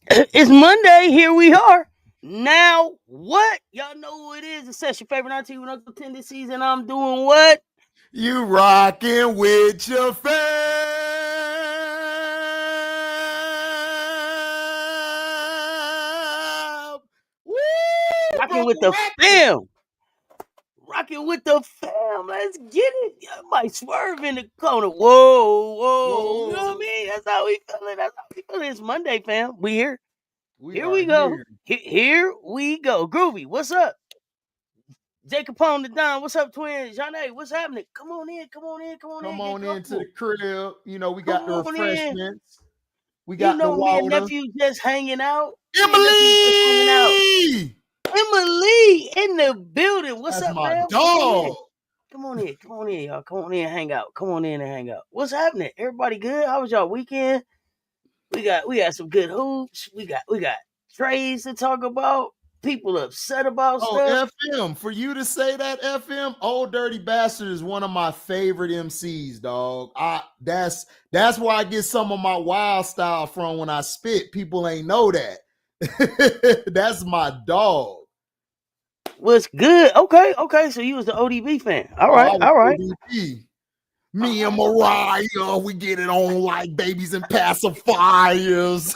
It's Monday. Here we are. Now, what? Y'all know who it is. It's Cess, your favorite auntie with Uncle 10 this season. I'm doing what? You rocking with your fam. Woo, Rocking brother with the rapping. fam. Rocking with the fam. Let's get it. I might swerve in the corner. Whoa, whoa. You know what I Whoa, mean? That's how we feeling. That's how we feeling. It's Monday, fam. We here. we Here are we go. here. Here we go. Groovy, what's up? Jacob on the Don, what's up, twins? Janae, what's happening? Come on in, come on in, come on Come in, get on into the comfortable. crib. We Come got the on in. refreshments. We You got the know me and water. nephew just hanging out. Me and nephew just hanging out. Emily! Emily in the building. What's That's up, my fam? Come on in. dog. Come on in. Come on in, y'all. Come on in and hang out. Come on in and hang out. What's happening? Everybody good? How was y'all weekend? We got some good hoops. We got trades to talk about. People upset about Oh, stuff. FM. For you to say that, FM, Old Dirty Bastard is one of my favorite MCs, dog. That's where I get some of my wild style from when I spit. People ain't know that. That's my dog. What's good? Okay. So you was the ODB fan. All Oh, right, I was all right. ODP. All Me and right, all right. Mariah, we get it on like babies and pacifiers.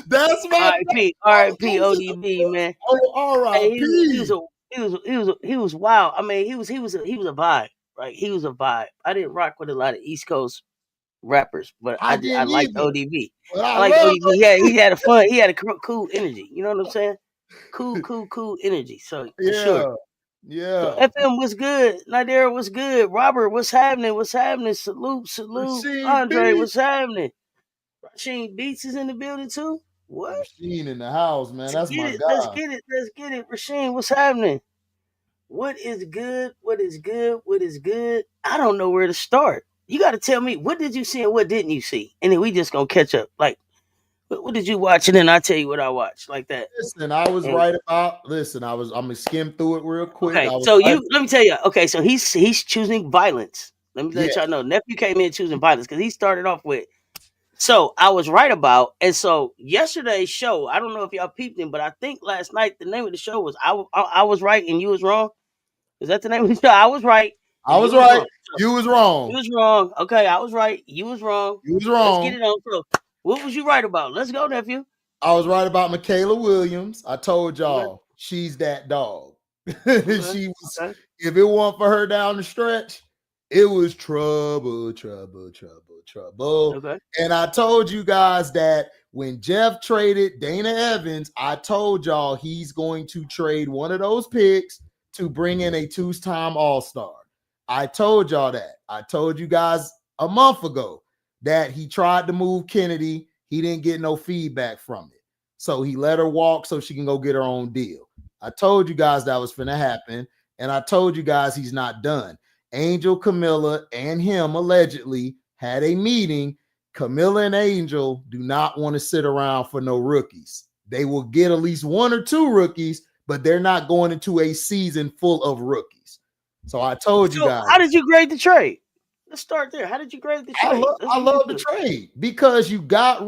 That's my R.I.P. ODB, man. oh, Hey, he was R.I.P. a he was wild. I mean, he was a vibe, right? He was a vibe. I didn't rock with a lot of East Coast rappers, but I I didn't liked either, ODB. but I I liked love ODB. He had a fun. He had a cool energy. You know what I'm saying? Cool energy. So for sure. yeah, So yeah. FM was good. Nadira was good. Robert, what's happening? What's happening? Salute. Machine Andre, beat. what's happening? Rasheen Beats is in the building too. What? Machine in the house, man. Let's That's get my it. Let's guy. get it. Let's get it. Rasheen, what's happening? What is good? What is good? What is good? I don't know where to start. You got to tell me what did you see and what didn't you see, and then we just gonna catch up. Like, what did you watch, and then I tell you what I watched, like that. Listen, I was And right about. Listen, I'm gonna skim through it real quick. okay, I was so right. let me tell you. Okay, so he's choosing violence. Let me Yeah, let y'all know. Nephew came in choosing violence because he started off with. So I was right about, and so yesterday's show. I don't know if y'all peeped him, but I think last night the name of the show was I was right and you was wrong. Is that the name of the show? I was right I and you was was right. wrong. So, You was you wrong. was wrong. Okay, I was right. You was wrong. You was Let's get wrong. it on. So, what was you right about? Let's go, nephew. I was right about Michaela Williams. I told Okay, y'all she's that dog. okay, She was. okay, If it weren't for her down the stretch, it was trouble, trouble, trouble, trouble. okay. And I told you guys that when Jeff traded Dana Evans, I told y'all he's going to trade one of those picks to bring in a two-time All-Star. I told y'all that. I told you guys a month ago that he tried to move Kennedy. He didn't get no feedback from it. So he let her walk so she can go get her own deal. I told you guys that was finna happen. And I told you guys he's not done. Angel, Camilla, and him allegedly had a meeting. Camilla and Angel do not want to sit around for no rookies. They will get at least one or two rookies, but they're not going into a season full of rookies. So I told you So, guys, how did you grade the trade? Let's start there. How did you grade the I trade? love Let's I get love the into it. trade because you got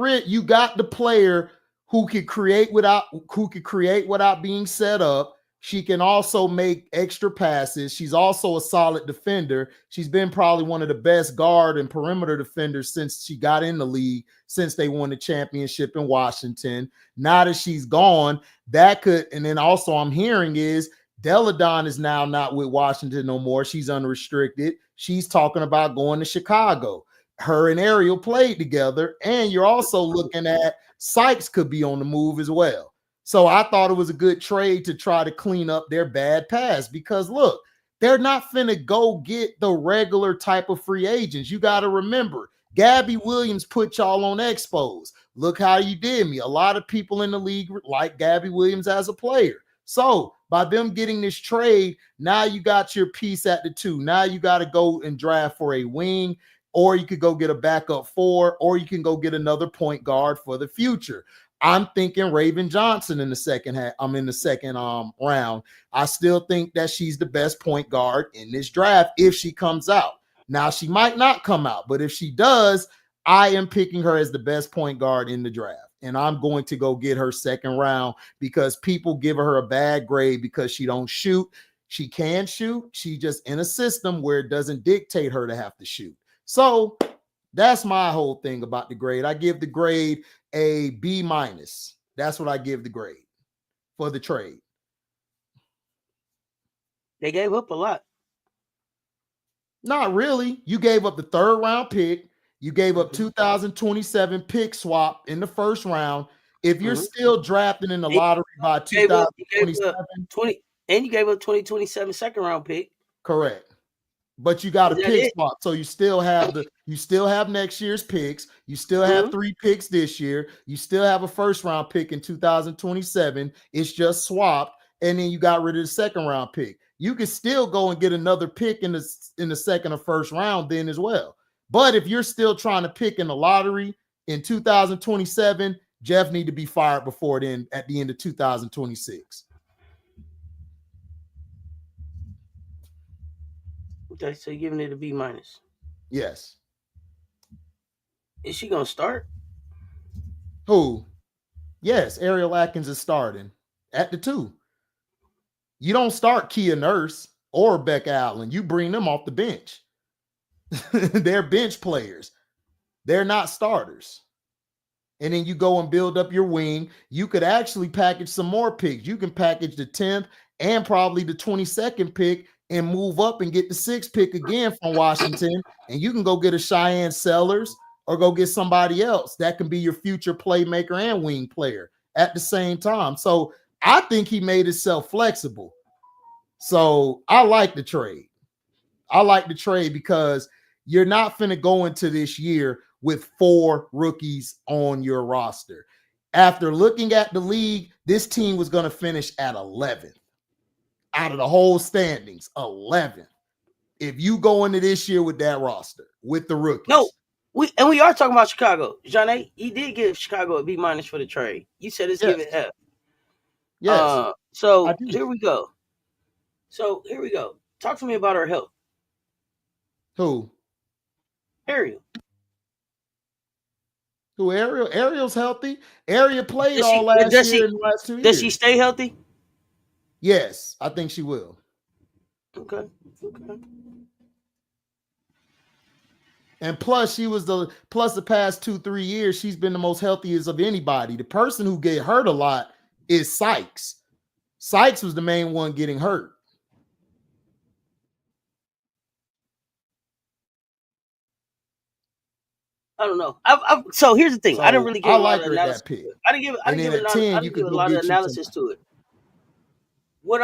the player who could create without being set up. She can also make extra passes. She's also a solid defender. She's been probably one of the best guard and perimeter defenders since she got in the league, since they won the championship in Washington. Now that she's gone, that could, and then also I'm hearing is Deladon is now not with Washington no more. She's unrestricted. She's talking about going to Chicago. Her and Ariel played together, and you're also looking at Sykes could be on the move as well. So I thought it was a good trade to try to clean up their bad past because look, they're not finna go get the regular type of free agents. You got to remember, Gabby Williams put y'all on expos. Look how you did me. A lot of people in the league like Gabby Williams as a player. So by them getting this trade, now you got your piece at the two. Now you got to go and draft for a wing, or you could go get a backup four, or you can go get another point guard for the future. I'm thinking Raven Johnson in the second half. I'm in the second round. I still think that she's the best point guard in this draft if she comes out. Now she might not come out, but if she does, I am picking her as the best point guard in the draft. And I'm going to go get her second round because people give her a bad grade because she don't shoot. She can shoot. She just in a system where it doesn't dictate her to have to shoot. So that's my whole thing about the grade. I give the grade a B minus. That's what I give the grade for the trade. They gave up a lot. Not really. You gave up the third round pick. You gave up 2027 pick swap in the first round. If you're still drafting in the lottery by 2027, 20, and you gave up 2027 second round pick. Correct. But you got a pick swap, so you still have next year's picks. You still have 3 picks this year. You still have a first round pick in 2027. It's just swapped, and then you got rid of the second round pick. You can still go and get another pick in the second or first round then as well. But if you're still trying to pick in the lottery in 2027, Jeff need to be fired before then at the end of 2026. Okay, so you're giving it a B minus. Yes. Is she gonna start? Who? Yes, Ariel Atkins is starting at the 2. You don't start Kia Nurse or Becca Allen. You bring them off the bench. They're bench players. They're not starters. And then you go and build up your wing. You could actually package some more picks. You can package the 10th and probably the 22nd pick and move up and get the 6th pick again from Washington. And you can go get a Cheyenne Sellers or go get somebody else that can be your future playmaker and wing player at the same time. So I think he made himself flexible. So I like the trade. I like the trade because you're not finna go into this year with 4 rookies on your roster. After looking at the league, this team was going to finish at 11th out of the whole standings. 11th. If you go into this year with that roster, with the rookies. No, we are talking about Chicago. Johnny, he did give Chicago a B minus for the trade. You said it's giving F. Yes. So here we go. Talk to me about her health. Who? Ariel. Who? Ariel? Ariel's healthy. Ariel played all last year and the last 2 years. Does she stay healthy? Yes, I think she will. Okay. And plus, the past 2-3 years, she's been the most healthiest of anybody. The person who get hurt a lot is Sykes. Sykes was the main one getting hurt. I don't know. So here's the thing. So I didn't really give a lot of analysis. Pick. I didn't give a lot of analysis to it. What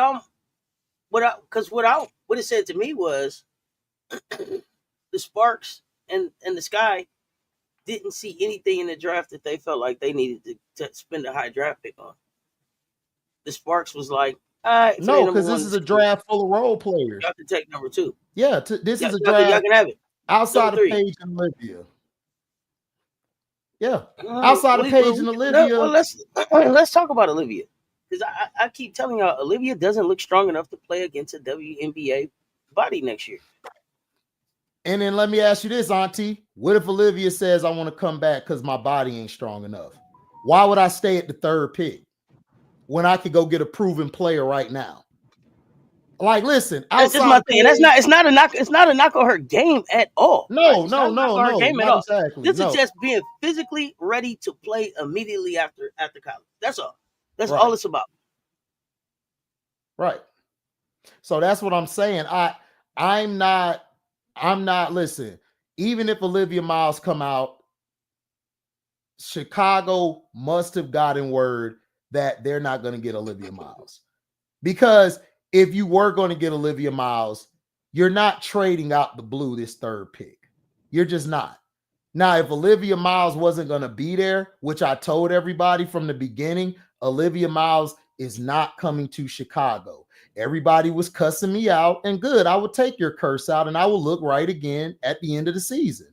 it said to me was the Sparks and the Sky didn't see anything in the draft that they felt like they needed to spend a high draft pick on. The Sparks was like, no, because this is a draft full of role players. Y'all can take number 2. Yeah, this is a draft. Y'all can have it. Outside of Paige and Olivia. Yeah. Outside of Paige and Olivia. Well, let's talk about Olivia. Because I keep telling y'all, Olivia doesn't look strong enough to play against a WNBA body next year. And then let me ask you this, Auntie. What if Olivia says, I want to come back because my body ain't strong enough? Why would I stay at the 3rd pick when I could go get a proven player right now? Like, listen, that's just my thing. It's not a knock on her game at all. No, exactly. This is just being physically ready to play immediately after college. That's all. That's all it's about. Right. So that's what I'm saying. I'm not, listen, even if Olivia Miles come out, Chicago must have gotten word that they're not going to get Olivia Miles. Because if you were going to get Olivia Miles, you're not trading out the blue this 3rd pick. You're just not. Now, if Olivia Miles wasn't going to be there, which I told everybody from the beginning, Olivia Miles is not coming to Chicago. Everybody was cussing me out, and good, I would take your curse out, and I will look right again at the end of the season.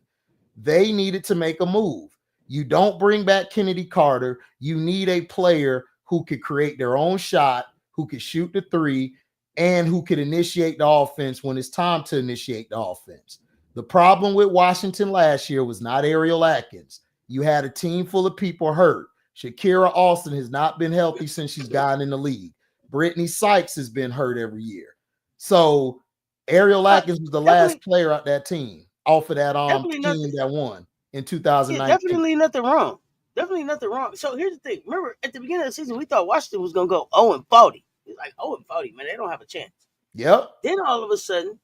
They needed to make a move. You don't bring back Kennedy Carter. You need a player who could create their own shot, who could shoot the 3, and who could initiate the offense when it's time to initiate the offense. The problem with Washington last year was not Ariel Atkins. You had a team full of people hurt. Shakira Austin has not been healthy since she's gotten in the league. Brittany Sykes has been hurt every year. So Ariel Atkins was the last player out that team, off of that team that won in 2019. Yeah, definitely nothing wrong. Definitely nothing wrong. So here's the thing. Remember, at the beginning of the season, we thought Washington was gonna go 0-40. It's like 0-40, man. They don't have a chance. Yep. Then all of a sudden,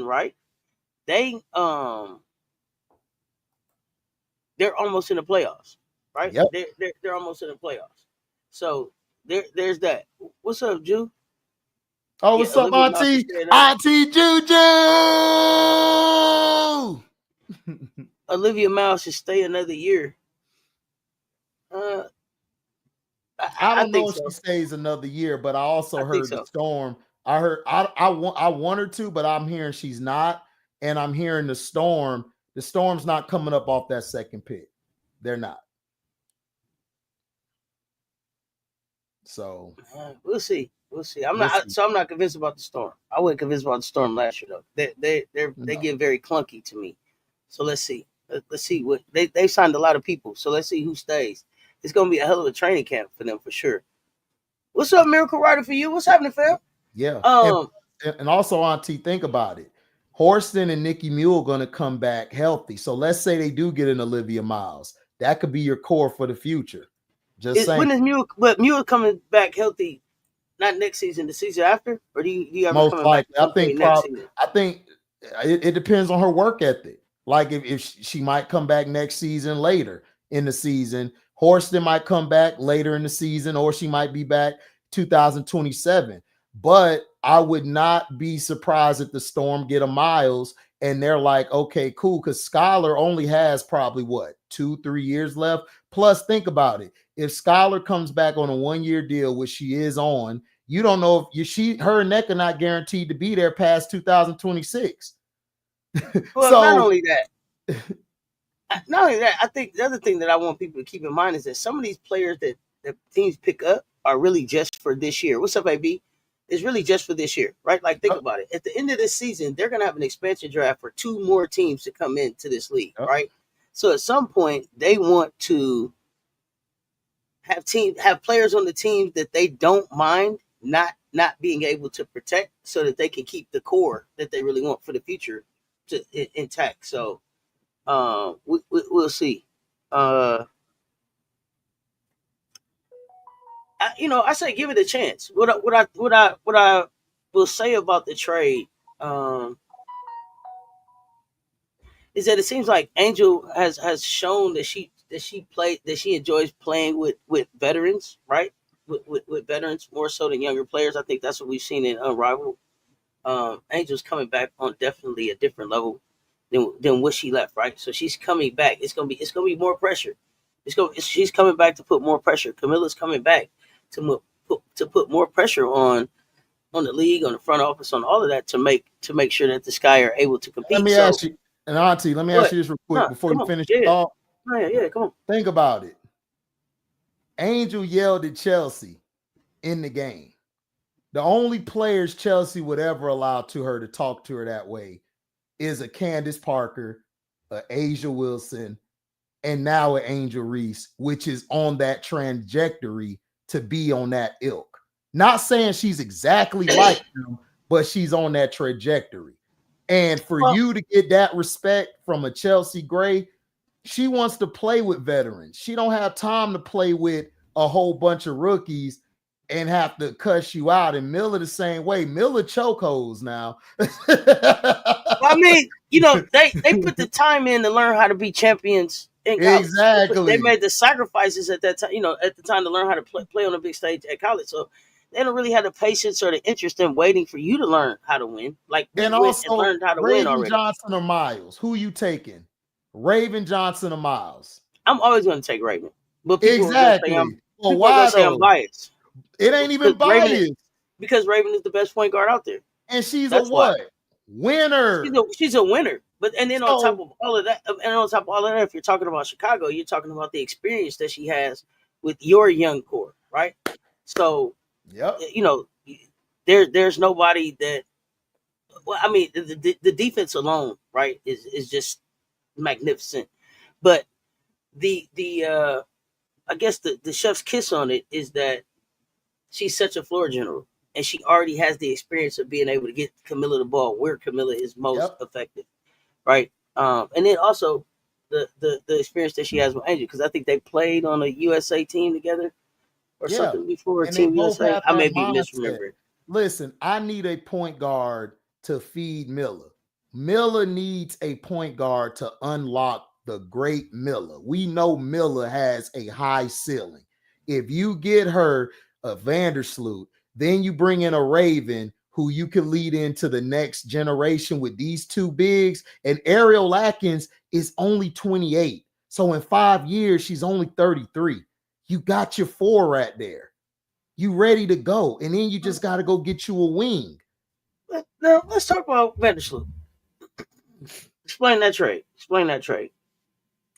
right? They're almost in the playoffs, right? Yep. They're almost in the playoffs. So there's that. What's up, Jew? Oh, what's up, Auntie? Auntie Juju. Olivia Miles should stay another year. I don't know if she stays another year, but I also heard the Storm. I heard I want her to, but I'm hearing she's not, and I'm hearing the Storm. The Storm's not coming up off that second pick. They're not. So we'll see. I'm not convinced about the Storm. I wasn't convinced about the Storm last year though. They get very clunky to me. So let's see. Let's see what they signed a lot of people. So let's see who stays. It's gonna be a hell of a training camp for them for sure. What's up, Miracle Rider, for you? What's happening, fam? Yeah. And also, Auntie, think about it. Horston and Nikki Mule going to come back healthy. So let's say they do get an Olivia Miles. That could be your core for the future. Just saying. When is Mule? But Mule coming back healthy? Not next season, the season after, or do you have most likely? I think it depends on her work ethic. Like if she might come back next season later in the season. Horston might come back later in the season, or she might be back 2027. But I would not be surprised if the Storm get a Miles and they're like, okay, cool, because Skylar only has probably 2-3 years left. Plus, think about it. If Skylar comes back on a 1-year deal, which she is on, you don't know if her and Neck are not guaranteed to be there past 2026. Well, not only that, I think the other thing that I want people to keep in mind is that some of these players that teams pick up are really just for this year. What's up, AB? It's really just for this year, right? Like, think about it. At the end of this season, they're going to have an expansion draft for 2 more teams to come into this league, right? So at some point, they want to have players on the team that they don't mind not being able to protect, so that they can keep the core that they really want for the future intact. So we'll see. I say give it a chance. What I will say about the trade is that it seems like Angel has shown that she enjoys playing with veterans, right? With veterans more so than younger players. I think that's what we've seen in Unrivaled. Angel's coming back on definitely a different level than what she left, right? So she's coming back. It's gonna be more pressure. She's coming back to put more pressure. Camilla's coming back to put more pressure on the league, on the front office, on all of that to make sure that the Sky are able to compete. Let me ask you, and Auntie, let me ask you this real quick before you finish your thought. Yeah, come on. Think about it. Angel yelled at Chelsea in the game. The only players Chelsea would ever allow to her to talk to her that way is a Candace Parker, a Asia Wilson, and now an Angel Reese, which is on that trajectory to be on that ilk. Not saying she's exactly like them, but she's on that trajectory. And for you to get that respect from a Chelsea Gray, she wants to play with veterans. She don't have time to play with a whole bunch of rookies and have to cuss you out. And Miller the same way. Miller chokeholds now. I mean, they put the time in to learn how to be champions in college. Exactly. They made the sacrifices at that time, at the time to learn how to play on a big stage at college. So they don't really have the patience or the interest in waiting for you to learn how to win. Like, and also learned how to win already. Johnson or Miles? Who you taking? Raven Johnson or Miles? I'm always going to take Raven. But people exactly. Well, why say I'm biased? It ain't even biased. Because Raven is the best point guard out there. And she's a what? Winner. She's a winner. But on top of all of that, if you're talking about Chicago, you're talking about the experience that she has with your young core, right? So, there's nobody that Well, I mean, the defense alone, right, is just magnificent. But the I guess the chef's kiss on it is that she's such a floor general, and she already has the experience of being able to get Camilla the ball where Camilla is most Yep. effective, right? And then also the experience that she has with Angel, because I think they played on a USA team together or Yeah. something before And they Team both USA. have I that may be mindset. misremembering. Listen, I need a point guard to feed Miller. Miller needs a point guard to unlock the great Miller. We know Miller has a high ceiling. If you get her a Vandersloot, then you bring in a Raven who you can lead into the next generation with these two bigs. And Ariel Atkins is only 28. So in 5 years, she's only 33. You got your four right there. You ready to go. And then you just got to go get you a wing. But now let's talk about Vandersloot. Explain that trade. Explain that trade.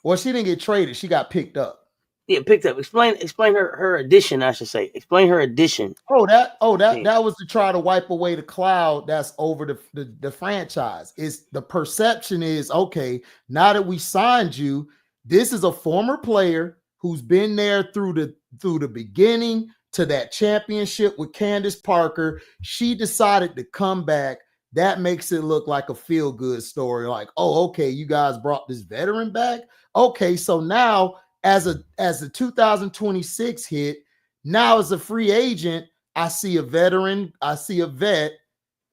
Well, she didn't get traded. She got picked up. Yeah, picked up. Explain her addition. I should say. Explain her addition. That was to try to wipe away the cloud that's over the franchise. Is the perception is okay, now that we signed you, this is a former player who's been there through the beginning to that championship with Candace Parker. She decided to come back. That makes it look like a feel-good story. Like, oh, okay, you guys brought this veteran back. Okay, so now as the 2026 hit, now as a free agent, I see a veteran, I see a vet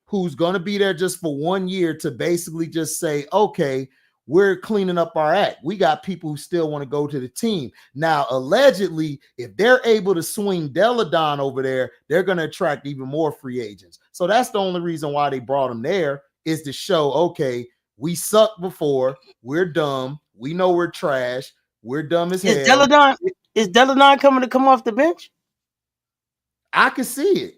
who's going to be there just for 1 year to basically just say, okay, we're cleaning up our act. We got people who still want to go to the team. Now, allegedly, if they're able to swing Deladon over there, they're going to attract even more free agents. So that's the only reason why they brought him there, is to show, okay, we sucked before. We're dumb. We know we're trash. We're dumb as Is hell. Deladon coming to come off the bench? I can see it.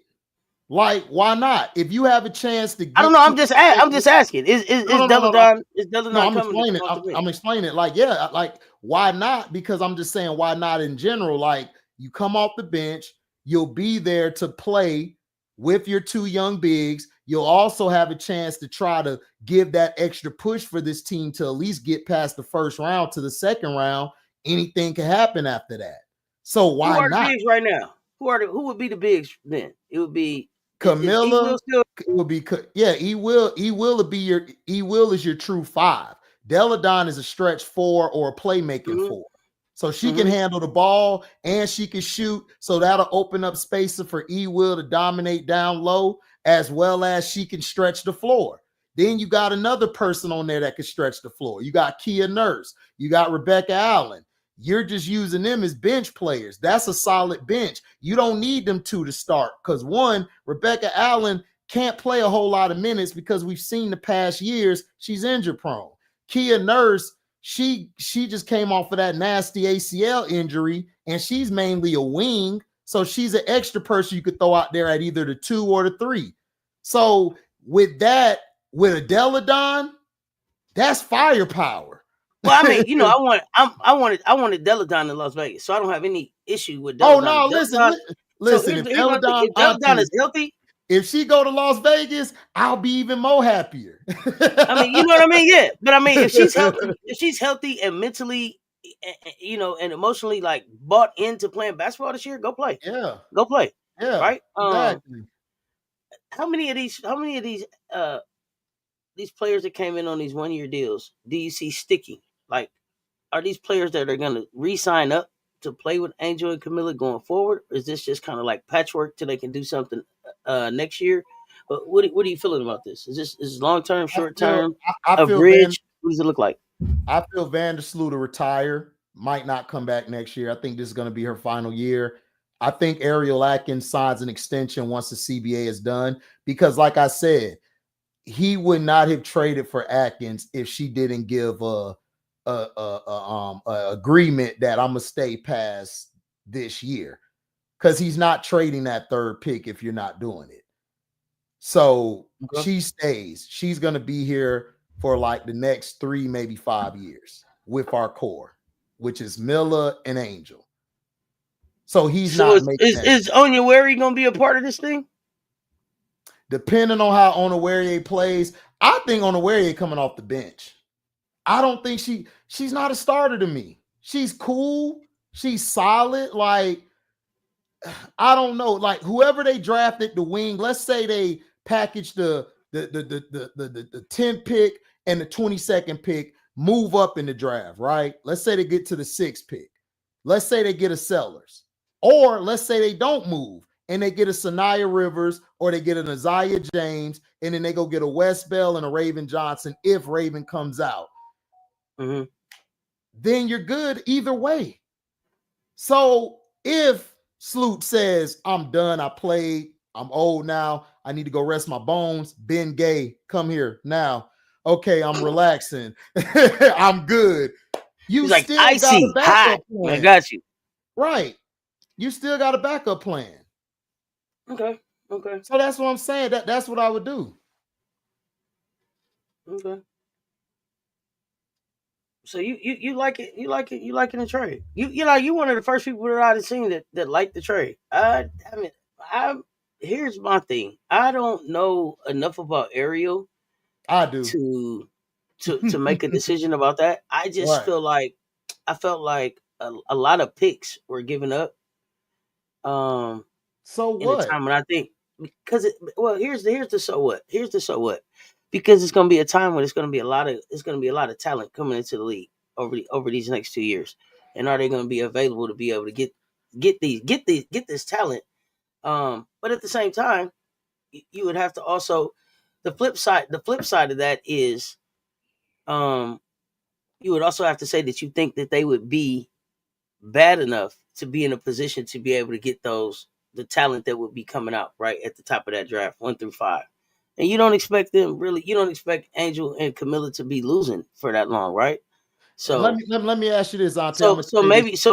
Like, why not? If you have a chance to I don't get know. to I'm just asking. no, no, no, no, no. Is No, Deladon I'm coming to explaining come it. off the bench? I'm explaining it. Like, yeah, like why not? Because I'm just saying why not in general. Like, you come off the bench, you'll be there to play with your two young bigs. You'll also have a chance to try to give that extra push for this team to at least get past the first round to the second round. Anything can happen after that. So Who why are the not? bigs right now? Who would be the bigs then? It would be is E Camilla, Will still? it will be, yeah, he will be your, he will is your true five. Deladon is a stretch four or a playmaking Mm-hmm, four. So she can mm-hmm. handle the ball and she can shoot. So that'll open up space for E Will to dominate down low, as well as she can stretch the floor. Then you got another person on there that can stretch the floor. You got Kia Nurse. You got Rebecca Allen. You're just using them as bench players. That's a solid bench. You don't need them two to start because, one, Rebecca Allen can't play a whole lot of minutes because we've seen the past years she's injury prone. Kia Nurse, she just came off of that nasty ACL injury and she's mainly a wing. So she's an extra person you could throw out there at either the 2 or the 3. So with that, with a Deladon, that's firepower. Well, I mean, I wanted Deladon in Las Vegas, so I don't have any issue with Oh Deladon. no, If Deladon, so listen. If here's my thing: Deladon if Deladon Auntie, is healthy, if she go to Las Vegas, I'll be even more happier. I mean, you know what I mean? Yeah, but I mean, if she's healthy and mentally, and emotionally like bought into playing basketball this year, Yeah, go play, yeah, right? exactly. How many of these players that came in on these 1 year deals do you see sticking? Like, are these players that are going to re-sign up to play with Angel and Camilla going forward? Or is this just kind of like patchwork till they can do something next year? But what are you feeling about this? Is this long term, I short feel, term, I a feel Van, bridge? What does it look like? I feel Vandersloot to retire. Might not come back next year. I think this is going to be her final year. I think Ariel Atkins signs an extension once the CBA is done because, like I said, he would not have traded for Atkins if she didn't give a agreement that I'm gonna stay past this year, because he's not trading that third pick if you're not doing it. So Okay. she stays. She's gonna be here for like the next 3, maybe 5 years with our core, which is Milla and Angel. So he's So not making that. is Onyewari going to be a part of this thing? depending on how Onawarie plays, I think Onawarie coming off the bench. I don't think she's not a starter to me. She's cool. She's solid. Like, I don't know. Like, whoever they drafted the wing, let's say they packaged the 10 pick and the 22nd pick, move up in the draft, right? Let's say they get to the 6th pick. Let's say they get a Sellers. Or let's say they don't move and they get a Sanaya Rivers or they get an Isaiah James, and then they go get a Wes Bell and a Raven Johnson if Raven comes out. Mm-hmm. Then you're good either way. So if Sloot says, I'm done, I played, I'm old now, I need to go rest my bones, Ben Gay, come here now. Okay, I'm relaxing. I'm good. You He's like still got a icy hot. backup plan. I got you. Right. You still got a backup plan. Okay. Okay. So that's what I'm saying. That's what I would do. Okay. So you like it, you like the trade. You one of the first people that I've seen that like the trade. I mean, here's my thing. I don't know enough about Ariel I do. to make a decision about that. I just Right. feel like I felt like a lot of picks were given up. So In a what? time when I think because here's the so what. Here's the so what. Because it's gonna be a time when it's gonna be a lot of talent coming into the league over these next 2 years. And are they gonna be available to be able to get this talent? But at the same time, you would have to also the flip side of that is you would also have to say that you think that they would be bad enough to be in a position to be able to get the talent that would be coming out right at the top of that draft 1 through 5. And you don't expect Angel and Camilla to be losing for that long, right? Let So me ask you this, Auntie. I'm so gonna so say this.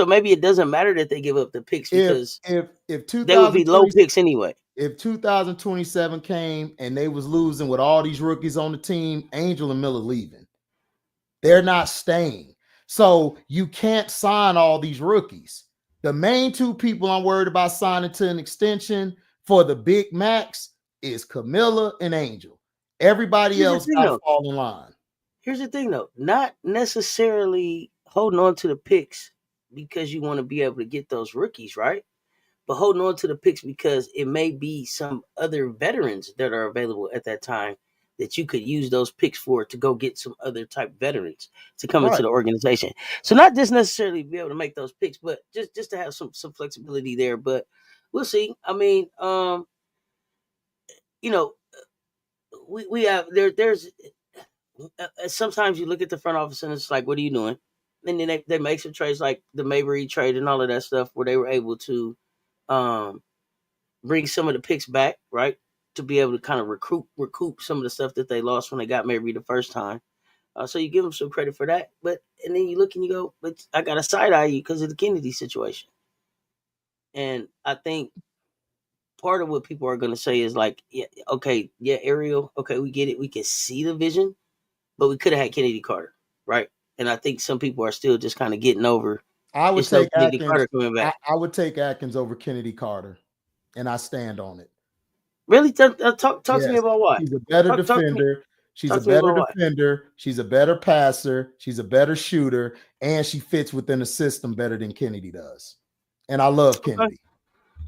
maybe it doesn't matter that they give up the picks because If they would be low 2020 picks anyway. if 2027 came and they was losing with all these rookies on the team, Angel and Miller leaving. They're not staying. So you can't sign all these rookies. The main two people I'm worried about signing to an extension for the big max is Camilla and Angel. Everybody Here's the else thing got to though. fall in line. Here's the thing though. Not necessarily holding on to the picks because you want to be able to get those rookies, right? But holding on to the picks because it may be some other veterans that are available at that time that you could use those picks for to go get some other type veterans to come into Right. the organization. So not just necessarily be able to make those picks, but just to have some flexibility there. But we'll see. I mean, you know, we have there's sometimes you look at the front office and it's like, what are you doing? And then they make some trades like the Mabry trade and all of that stuff where they were able to um bring some of the picks back, right? To be able to kind of recoup some of the stuff that they lost when they got Mabry the first time. So you give them some credit for that. But and then you look and you go, but I got to side eye you because of the Kennedy situation. And I think part of what people are going to say is like, yeah, okay, yeah, Ariel, okay, we get it, we can see the vision, but we could have had Kennedy Carter, right? And I think some people are still just kind of getting over. I would It's no take Kennedy Atkins. Carter coming back. I would take Atkins over Kennedy Carter, and I stand on it. Really, talk to me Yes, about why. she's a better Talk to me. defender. She's a Talk to me better about why. defender. She's a better passer. She's a better shooter, and she fits within the system better than Kennedy does. And I love Kennedy.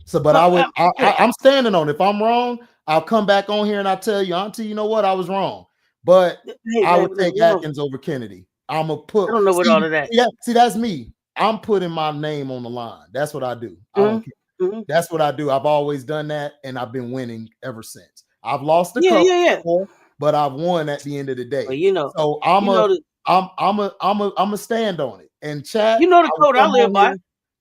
So, but I'm standing on it. If I'm wrong, I'll come back on here and I'll tell you, Auntie, you know what? I was wrong. But hey, I man, would take Atkins over Kennedy. I'm going to put, I don't know what all of that. see, that's me. I'm putting my name on the line. That's what I do. I don't care. That's what I do. I've always done that, and I've been winning ever since. I've lost a couple before, but I've won at the end of the day. Well, so I'm a stand on it. And chat, the code I live by.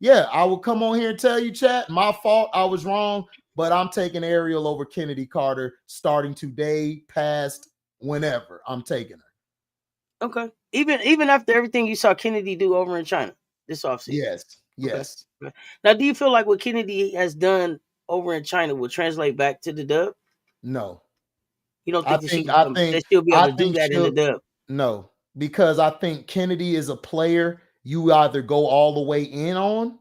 Yeah, I will come on here and tell you, chat, my fault, I was wrong, but I'm taking Ariel over Kennedy Carter starting today, past whenever. I'm taking her. Okay. Even after everything you saw Kennedy do over in China this offseason. Yes. Okay. Now, do you feel like what Kennedy has done over in China will translate back to the dub? No. You don't think she'll be able to do that in the dub? No, because I think Kennedy is a player you either go all the way in on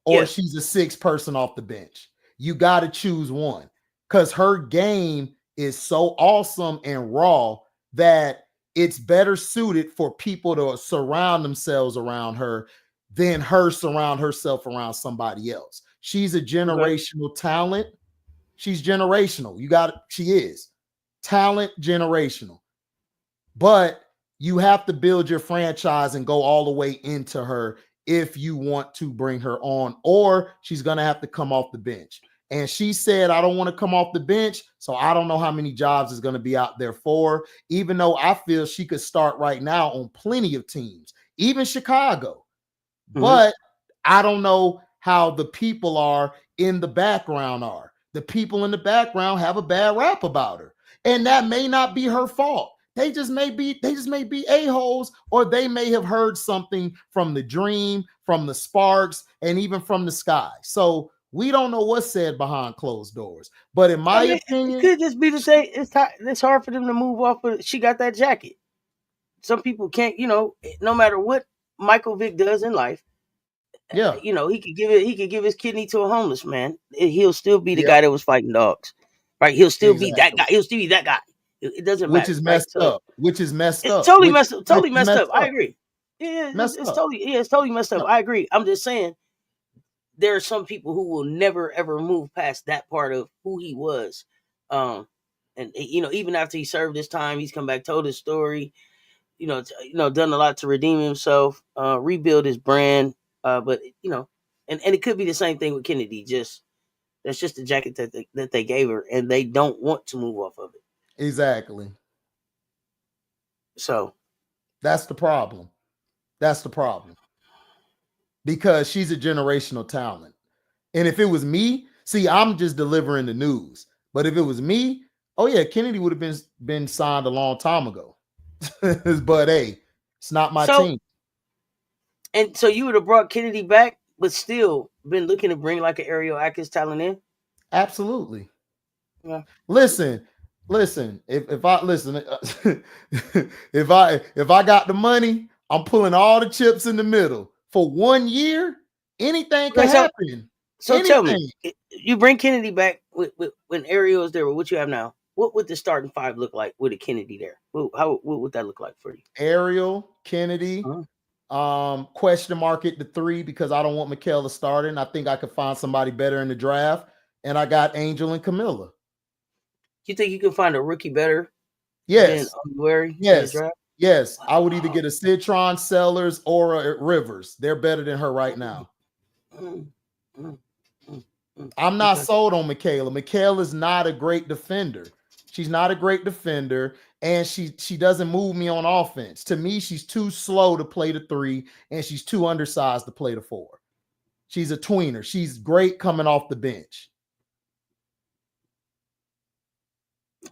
or she's a 6th person off the bench. You got to choose one. because her game is so awesome and raw that it's better suited for people to surround themselves around her than her surround herself around somebody else. She's a Okay. generational talent. She's generational. She is talent generational. But you have to build your franchise and go all the way into her if you want to bring her on, or she's going to have to come off the bench. And she said, I don't want to come off the bench. So I don't know how many jobs is going to be out there for, even though I feel she could start right now on plenty of teams, even Chicago. But I don't know how the people are in the background are. The people in the background have a bad rap about her. And that may not be her fault. They just may be a-holes, or they may have heard something from the dream, from the sparks, and even from the sky. So we don't know what's said behind closed doors. But in my It opinion, could just be to say it's hard for them to move off of. She got that jacket. Some people can't, no matter what Michael Vick does in life, yeah, he could give his kidney to a homeless man. He'll still be the yeah, guy that was fighting dogs, right? He'll still be that exactly. guy. He'll still be that guy. It doesn't Which matter, is right? messed So up. Which is messed it's up. totally Which messed up. which Totally is messed messed up. I up. agree. Yeah, Messed up. it's totally messed up. Yeah. I agree. I'm just saying there are some people who will never ever move past that part of who he was. And even after he served his time, he's come back, told his story. Done a lot to redeem himself, rebuild his brand. But and it could be the same thing with Kennedy. Just that's just the jacket that they gave her, and they don't want to move off of it. Exactly. So That's the problem. That's the problem. Because she's a generational talent. And if it was me, see, I'm just delivering the news. But if it was me, oh yeah, Kennedy would have been signed a long time ago. But hey, it's not my so team. so you would have brought Kennedy back, but still been looking to bring like an Ariel Atkins talent in. Absolutely. Yeah. Listen, if I listen, if I got the money, I'm pulling all the chips in the middle. For 1 year, anything can Okay, happen. so tell me, Anything. you bring Kennedy back with when Ariel is there with what you have now. What would the starting five look like with a Kennedy there? What would that look like for you? Ariel, Kennedy, Uh-huh. question mark at the 3 because I don't want Michaela starting. I think I could find somebody better in the draft. And I got Angel and Camilla. You think you can find a rookie better than Yes. January in the Yes. draft? Yes. I would either Wow. get a Citron, Sellers, or a Rivers. They're better than her right now. Mm, mm, mm, I'm not okay. sold on Michaela. Michaela's not a great defender. She's not a great defender, and she doesn't move me on offense. To me, she's too slow to play the 3, and she's too undersized to play the 4. She's a tweener. She's great coming off the bench.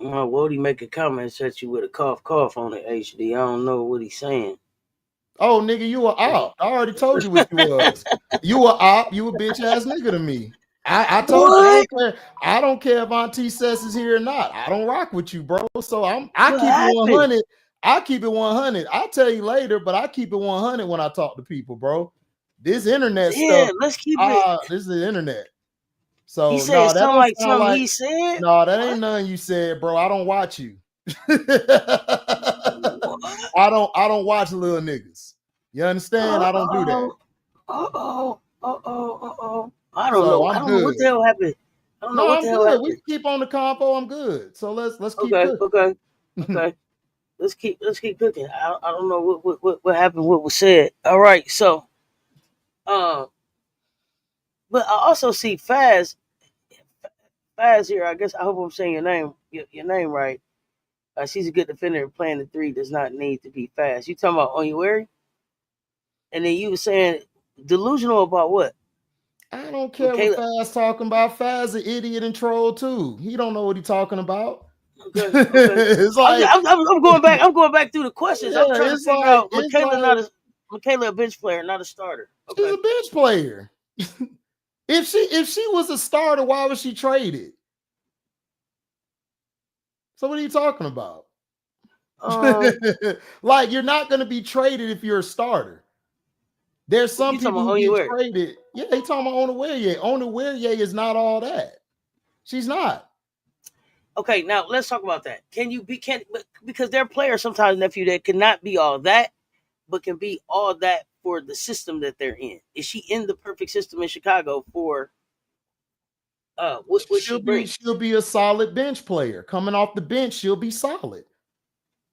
Wody make a comment at you with a cough on the HD. I don't know what he's saying. Oh, nigga, you were op. I already told you what you was. You were op. You a bitch ass nigga to me. I told you I What? don't care. I don't care if Auntie Cess is here or not. I don't rock with you, bro. So I What keep it happened? 100. I keep it 100. I'll tell you later, but I keep it 100 when I talk to people, bro. This internet Yeah, stuff, let's keep it. this is the internet. He So said no, that something don't like sound something like he said. no, that ain't What? nothing you said, bro. I don't watch you. What? I don't watch little niggas. You understand? I don't do that. Uh-oh. Uh-oh. Uh-oh. Uh-oh. I don't So know. I I'm don't know good. what the hell happened. I don't know No, what the I'm hell good. We happened. can keep on the compo. I'm good. So let's keep Okay, cooking. okay, okay. Let's keep cooking. I don't know what happened, what was said. All right, so but I also see Faz here. I guess I hope I'm saying your name right. She's a good defender. Playing the 3 does not need to be fast. You talking about Onyewerri? And then you were saying delusional about what? I don't care what Michaela. Faz talking about. Faz an idiot and troll too. He don't know what he talking about. Okay, okay. It's like I'm going back. I'm going back through the questions. I'm yeah, trying to figure out it's like Michaela a bench player, not a starter. she's Okay. a bench player. If she was a starter, why was she traded? So what are you talking about? Um, Like you're not going to be traded if you're a starter. There's you some talking people about who get Onyewerri? traded. Yeah, they talking about Onyewerri. Onyewerri is not all that. She's not. Okay, now let's talk about that. Because there are players sometimes, nephew, that cannot be all that, but can be all that for the system that they're in. Is she in the perfect system in Chicago for what she brings? She'll be a solid bench player. Coming off the bench, she'll be solid.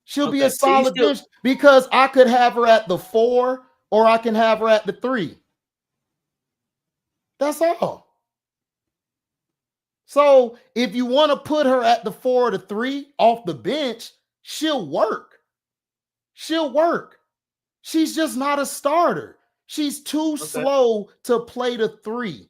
She'll be a Okay, so you solid still bench because I could have her at the 4 or I can have her at the 3. That's all. So if you want to put her at the 4 or the 3 off the bench, she'll work. She'll work. She's just not a starter. She's too slow to play the 3,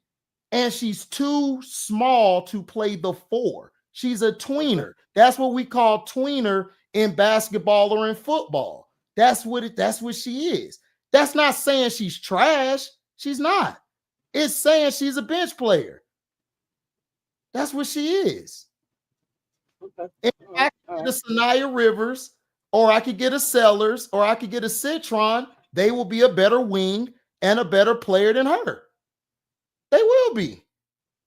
and she's too small to play the 4. She's a tweener. Okay. That's what we call tweener in basketball or in football. That's what she is. That's not saying she's trash. She's not. It's saying she's a bench player. That's what she is. Okay. And I could get a Sanaya Rivers, or I could get a Sellers, or I could get a Citron. They will be a better wing and a better player than her. They will be.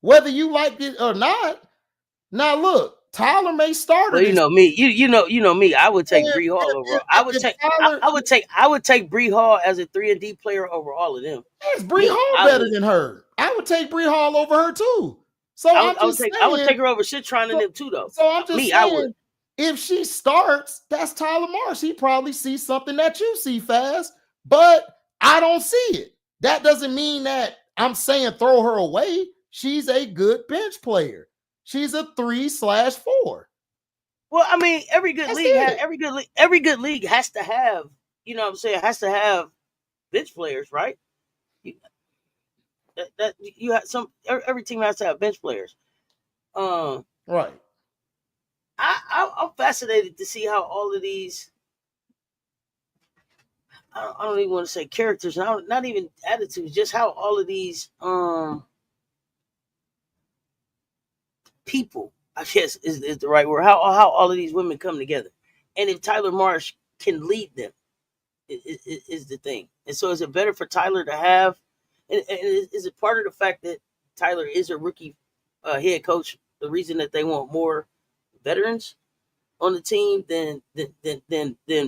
Whether you like it or not. Now look, Tyler may start. Well, you know me. You know me. I would take Bree Hall overall. I would take Bree Hall as a 3-and-D player over all of them. Is Bree Hall better than her? I would take Bree Hall over her too. So I would take her over Citron and them too, though. So I'm just saying, if she starts, that's Tyler Marsh. He probably sees something that you see fast, but I don't see it. That doesn't mean that I'm saying throw her away. She's a good bench player. She's a 3/4. Well, I mean, every good league has to have, you know what I'm saying, has to have bench players, right? That you have every team has to have bench players. Right. I'm fascinated to see how all of these, I don't even want to say characters, not even attitudes, just how all of these people, I guess is the right word, how all of these women come together. And if Tyler Marsh can lead them is the thing. And so is it better for Tyler to have, and is it part of the fact that Tyler is a rookie head coach, the reason that they want more veterans on the team than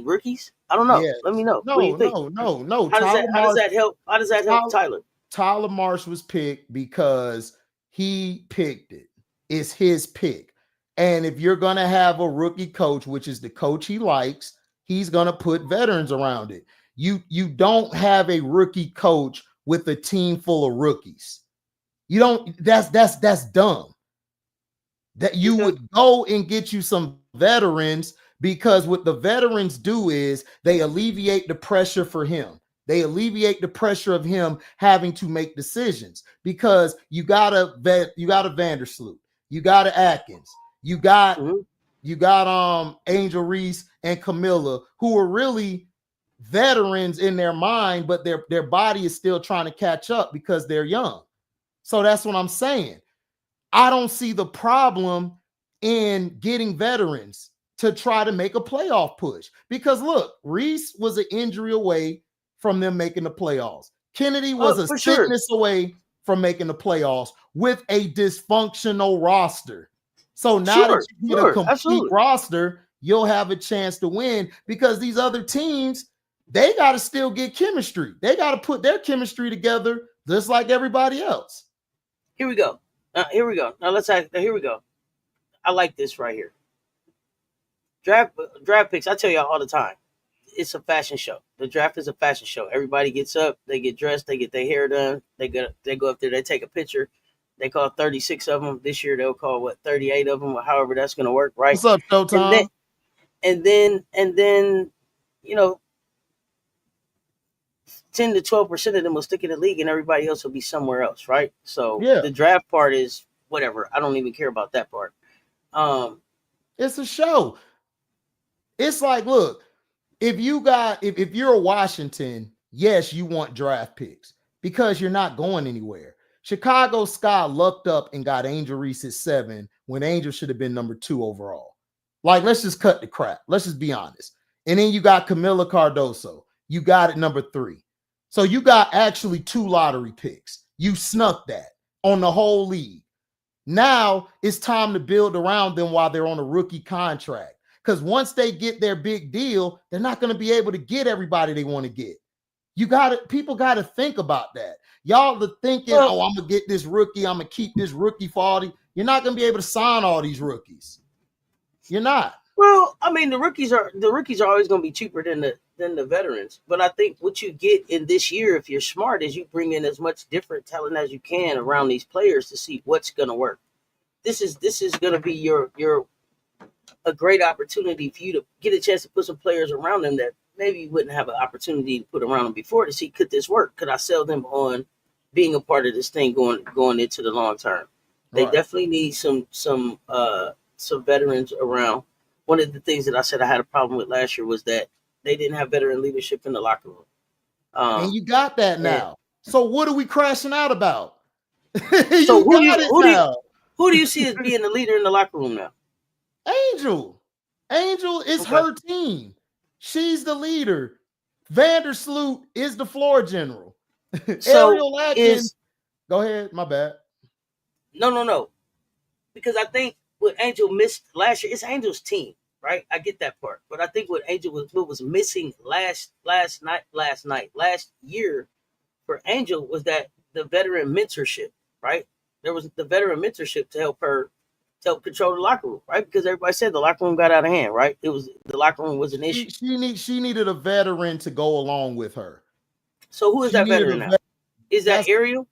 rookies? I don't know. Yes. Let me know. No, what do you think? No. How does that help? How does that help Tyler? Tyler Marsh was picked because he picked it. It's his pick. And if you're going to have a rookie coach, which is the coach he likes, he's going to put veterans around it. You don't have a rookie coach with a team full of rookies. You don't. That's dumb. That you would go and get you some veterans, because what the veterans do is they alleviate the pressure for him. They alleviate the pressure of him having to make decisions, because you got a Vandersloot, you got a Atkins, you got Angel Reese and Camilla, who are really veterans in their mind, but their body is still trying to catch up because they're young. So that's what I'm saying. I don't see the problem in getting veterans to try to make a playoff push, because look, Reese was an injury away from them making the playoffs. Kennedy was a sickness away from making the playoffs with a dysfunctional roster. So now that you get a complete roster, you'll have a chance to win, because these other teams, they got to still get chemistry. They got to put their chemistry together just like everybody else. Here we go. Now here we go. I like this right here. Draft picks, I tell y'all all the time, it's a fashion show. The draft is a fashion show. Everybody gets up, they get dressed, they get their hair done, they go up there, they take a picture. They call 36 of them. This year they'll call 38 of them, or however that's going to work, right? What's up, Showtime? And then, you know, 10 to 12% of them will stick in the league, and everybody else will be somewhere else, right? So the draft part is whatever. I don't even care about that part. It's a show. It's like, look, if you're a Washington, yes, you want draft picks because you're not going anywhere. Chicago Sky lucked up and got Angel Reese at 7 when Angel should have been number 2 overall. Like, let's just cut the crap. Let's just be honest. And then you got Camila Cardoso. You got it number 3. So you got actually 2 lottery picks. You snuck that on the whole league. Now it's time to build around them while they're on a rookie contract. Because once they get their big deal, they're not going to be able to get everybody they want to get. People got to think about that. Y'all are thinking, oh, I'm going to get this rookie. I'm going to keep this rookie for all the. You're not going to be able to sign all these rookies. You're not. Well, I mean, the rookies are always going to be cheaper than the veterans. But I think what you get in this year, if you're smart, is you bring in as much different talent as you can around these players to see what's going to work. This is going to be your a great opportunity for you to get a chance to put some players around them that maybe you wouldn't have an opportunity to put around them before to see, could this work? Could I sell them on being a part of this thing going into the long term? They definitely need some veterans around. One of the things that I said I had a problem with last year was that they didn't have veteran leadership in the locker room. And you got that now. So what are we crashing out about? So who do you see as being the leader in the locker room now? Angel. Angel is her team. She's the leader. Vandersloot is the floor general. So Ariel Atkins. Go ahead. My bad. No. Because I think what Angel missed last year, it's Angel's team, right? I get that part. But I think what was missing last year for Angel was that the veteran mentorship, right? There was the veteran mentorship to help control the locker room, right? Because everybody said the locker room got out of hand, right? The locker room was an issue. She needed a veteran to go along with her. So who is that veteran now? Is that Ariel?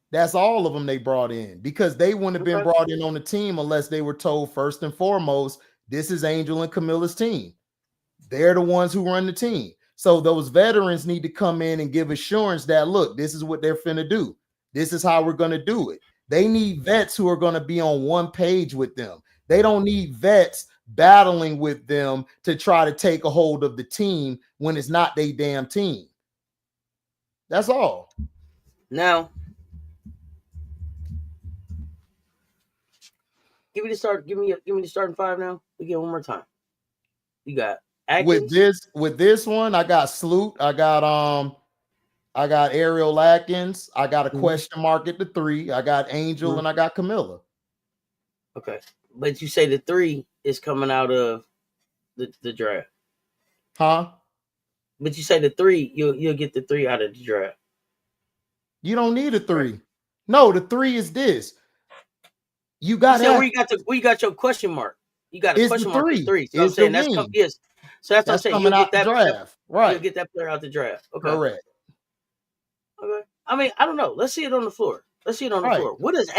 That's all of them they brought in, because they wouldn't have been brought in on the team unless they were told first and foremost, this is Angel and Camilla's team. They're the ones who run the team. So those veterans need to come in and give assurance that, look, this is what they're finna do. This is how we're going to do it. They need vets who are going to be on one page with them. They don't need vets battling with them to try to take a hold of the team when it's not their damn team. That's all. Now, give me the starting five now. We get one more time. You got Atkins. With this one, I got Sloot. I got Ariel Atkins. I got a question mark at the 3. I got Angel and I got Camilla. Okay. But you say the 3 is coming out of the draft. Huh? But you say the 3, you'll get the 3 out of the draft. You don't need a 3. No, the 3 is this. You got where you got your question mark. You got a question mark at 3. So I'm saying that's yes. So that's what I'm saying. You'll get that draft. Right. You'll get that player out the draft. Okay. Correct. Okay. I mean, I don't know. Let's see it on the floor. Floor. What does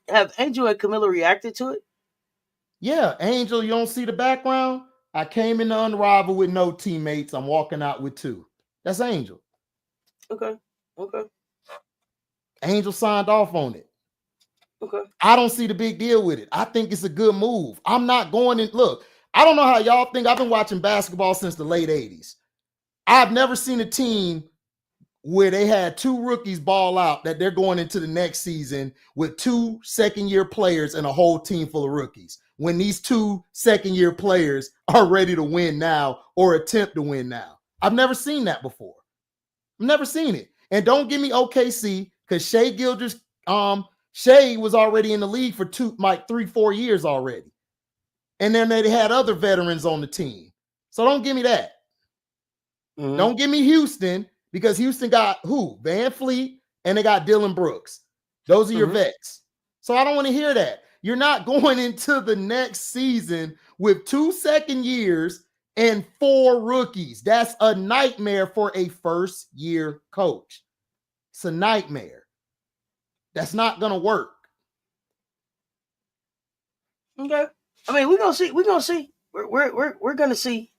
have Angel and Camilla reacted to it? Yeah, Angel, you don't see the background? I came in the Unrivaled with no teammates. I'm walking out with 2. That's Angel. Okay. Angel signed off on it. Okay. I don't see the big deal with it. I think it's a good move. I'm not going in. Look, I don't know how y'all think. I've been watching basketball since the late 80s. I've never seen a team where they had 2 rookies ball out that they're going into the next season with 2 second-year players and a whole team full of rookies, when these 2 second-year players are ready to win now or attempt to win now. I've never seen that before. I've never seen it. And don't give me OKC, because Shai Gilgeous, Shai was already in the league for 3-4 years already. And then they had other veterans on the team. So don't give me that. Mm-hmm. Don't give me Houston, because Houston got who? Van Fleet, and they got Dylan Brooks. Those are your vets. So I don't want to hear that. You're not going into the next season with 2 second years and 4 rookies. That's a nightmare for a first-year coach. It's a nightmare. That's not going to work. Okay. I mean, we're going to see. We're going to see. We're going to see.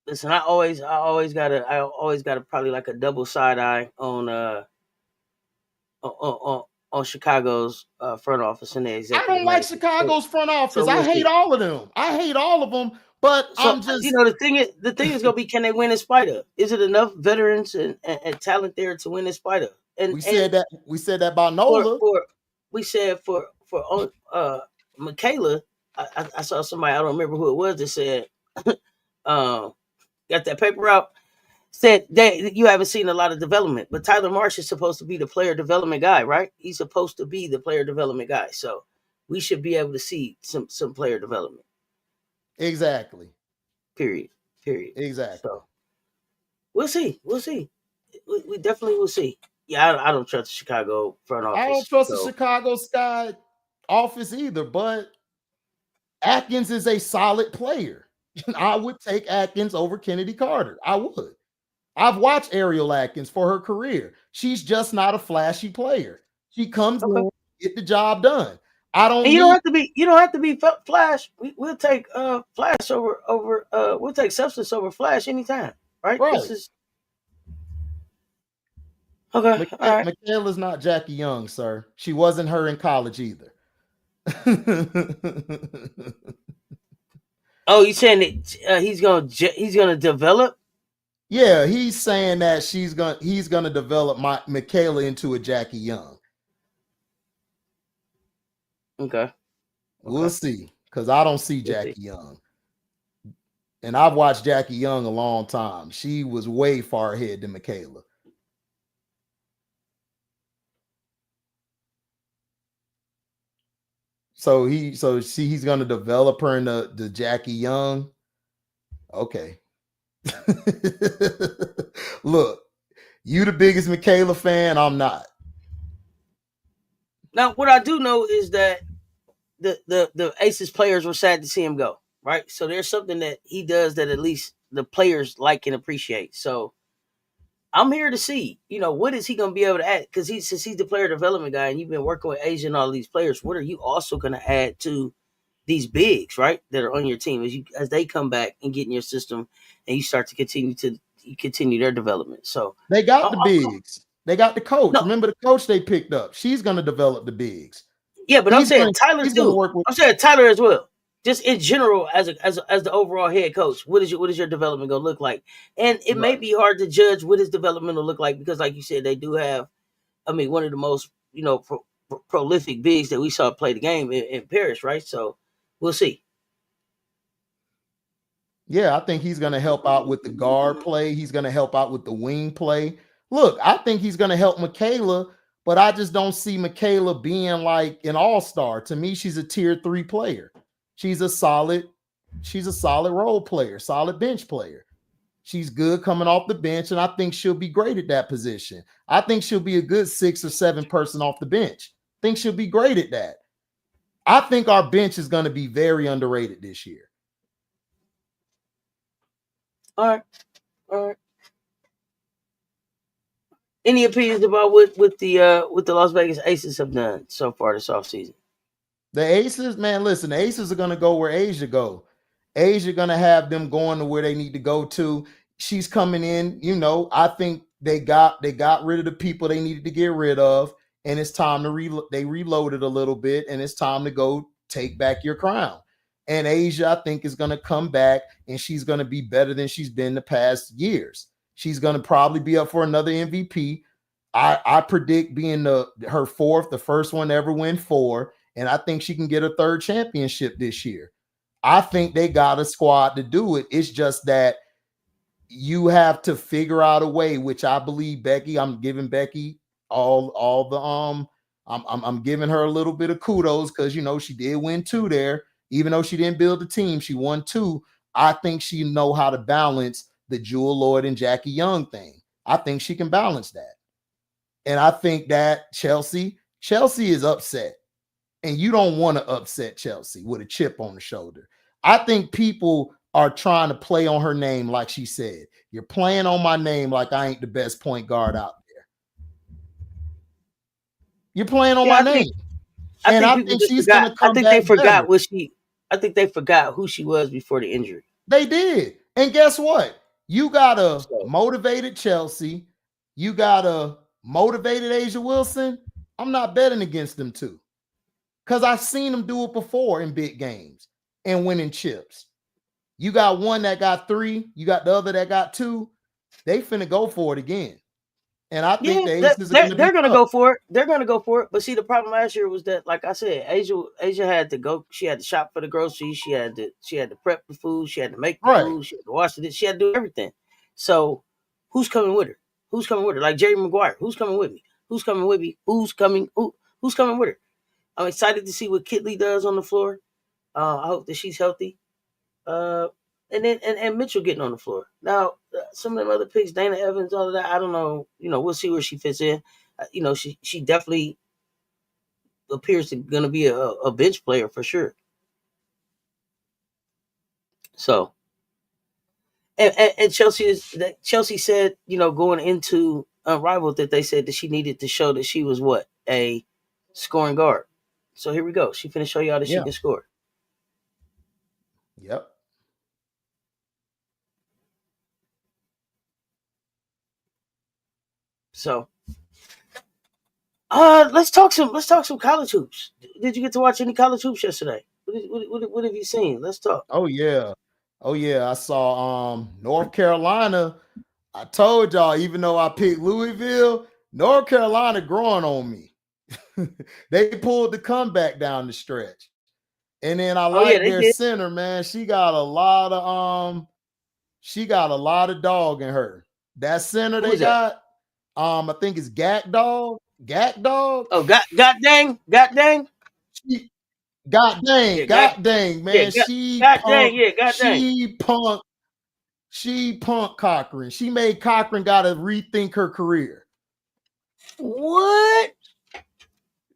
Listen, I always gotta probably like a double side eye on Chicago's front office and the executive. I don't like Chicago's front office. I hate all of them. But I'm just, the thing is gonna be, can they win in spite of? Is it enough veterans and talent there to win in spite of? And we said that about Nola. We said for Michaela, I saw somebody, I don't remember who it was, that said got that paper out. said that you haven't seen a lot of development, but Tyler Marsh is supposed to be the player development guy, right? He's supposed to be the player development guy. So we should be able to see some player development. Exactly. Period. Period. Exactly. So we'll see. We'll see. We definitely will see. Yeah, I don't trust the Chicago front I don't office. trust the So Chicago Sky office either, but Atkins is a solid player. I would take Atkins over Kennedy Carter. I would. I've watched Ariel Atkins for her career. She's just not a flashy player. She comes okay. in, get the job done. I And don't you don't need have to be. You don't have to be Flash. We'll take Flash over. We'll take substance over Flash anytime. Right. This right. is okay. All right. Michaela's not Jackie Young, sir. She wasn't her in college either. Oh, you saying that he's gonna develop? Yeah, he's saying that he's gonna develop Michaela into a Jackie Young. Okay. We'll see, because I don't see We'll see. Jackie Young. And I've watched Jackie Young a long time. She was way far ahead than Michaela. So he's gonna develop her into the Jackie Young. Okay. Look, you the biggest Michaela fan. I'm not. Now, what I do know is that the Aces players were sad to see him go. Right. So there's something that he does that at least the players like and appreciate. So I'm here to see, what is he going to be able to add? Because since he's the player development guy, and you've been working with Asia and all these players, what are you also going to add to these bigs, right, that are on your team as they come back and get in your system, and you start to continue their development? So they got the I'm bigs. They got the coach. no, Remember the coach they picked up. She's going to develop the bigs. yeah, but I'm saying Tyler He's going to too. work with. I'm saying Tyler as well. Just in general, as the overall head coach, what is your development going to look like? And it may Right. be hard to judge what his development will look like because, like you said, they do have. I mean, one of the most prolific bigs that we saw play the game in Paris, right? So we'll see. Yeah, I think he's going to help out with the guard play. He's going to help out with the wing play. Look, I think he's going to help Michaela, but I just don't see Michaela being like an all-star. To me, she's a tier 3 player. She's a solid role player, solid bench player. She's good coming off the bench, and I think she'll be great at that position. I think she'll be a good 6 or 7 person off the bench. I think she'll be great at that. I think our bench is going to be very underrated this year. All right. Any opinions about what the Las Vegas Aces have done so far this offseason? The Aces, man, listen, the Aces are going to go where Asia go. Asia going to have them going to where they need to go to. She's coming in, I think they got rid of the people they needed to get rid of, and it's time to they reloaded a little bit, and it's time to go take back your crown. And Asia, I think, is going to come back, and she's going to be better than she's been the past years. She's going to probably be up for another MVP. I predict being her fourth, the first one to ever win 4. And I think she can get a 3rd championship this year. I think they got a squad to do it. It's just that you have to figure out a way, which I believe Becky, I'm giving Becky all the I'm giving her a little bit of kudos because she did win 2 there. Even though she didn't build the team, she won 2. I think she know how to balance the Jewel Lloyd and Jackie Young thing. I think she can balance that. And I think that Chelsea is upset. And you don't want to upset Chelsea with a chip on the shoulder. I think people are trying to play on her name, like she said. You're playing on my name like I ain't the best point guard out there. You're playing on my name. I And think I people think just she's forgot. going to come back better. I think they forgot who she was before the injury. They did. And guess what? You got a So, motivated Chelsea. You got a motivated Asia Wilson. I'm not betting against them too. Because I've seen them do it before in big games and winning chips. You got one that got 3. You got the other that got 2. They finna go for it again. And I think the Aces are going to be they're going to tough. go for it. They're going to go for it. But see, the problem last year was that, like I said, Asia had to go. She had to shop for the groceries. She had to prep the food. She had to make the Right. food. She had to wash it. She had to do everything. So Who's coming with her? Who's coming with her? Like Jerry Maguire. Who's coming with me? Who's coming with me? Who's coming with her? I'm excited to see what Kitley does on the floor. I hope that she's healthy. And then and Mitchell getting on the floor. Now, some of them other picks, Dana Evans, all of that, I don't know. We'll see where she fits in. She definitely appears to gonna be a bench player for sure. So, and Chelsea said, going into Unrivaled, that they said that she needed to show that she was what, a scoring guard. So here we go. She finna show y'all that she can score. Yep. So, let's talk some college hoops. Did you get to watch any college hoops yesterday? What have you seen? Let's talk. Oh yeah. I saw North Carolina. I told y'all, even though I picked Louisville, North Carolina growing on me. They pulled the comeback down the stretch. And then I like their center, man. She got a lot of dog in her. That center they got, I think it's Gak Dog. Oh, God dang. God dang, man. She punked Cochran. She made Cochran gotta rethink her career. What?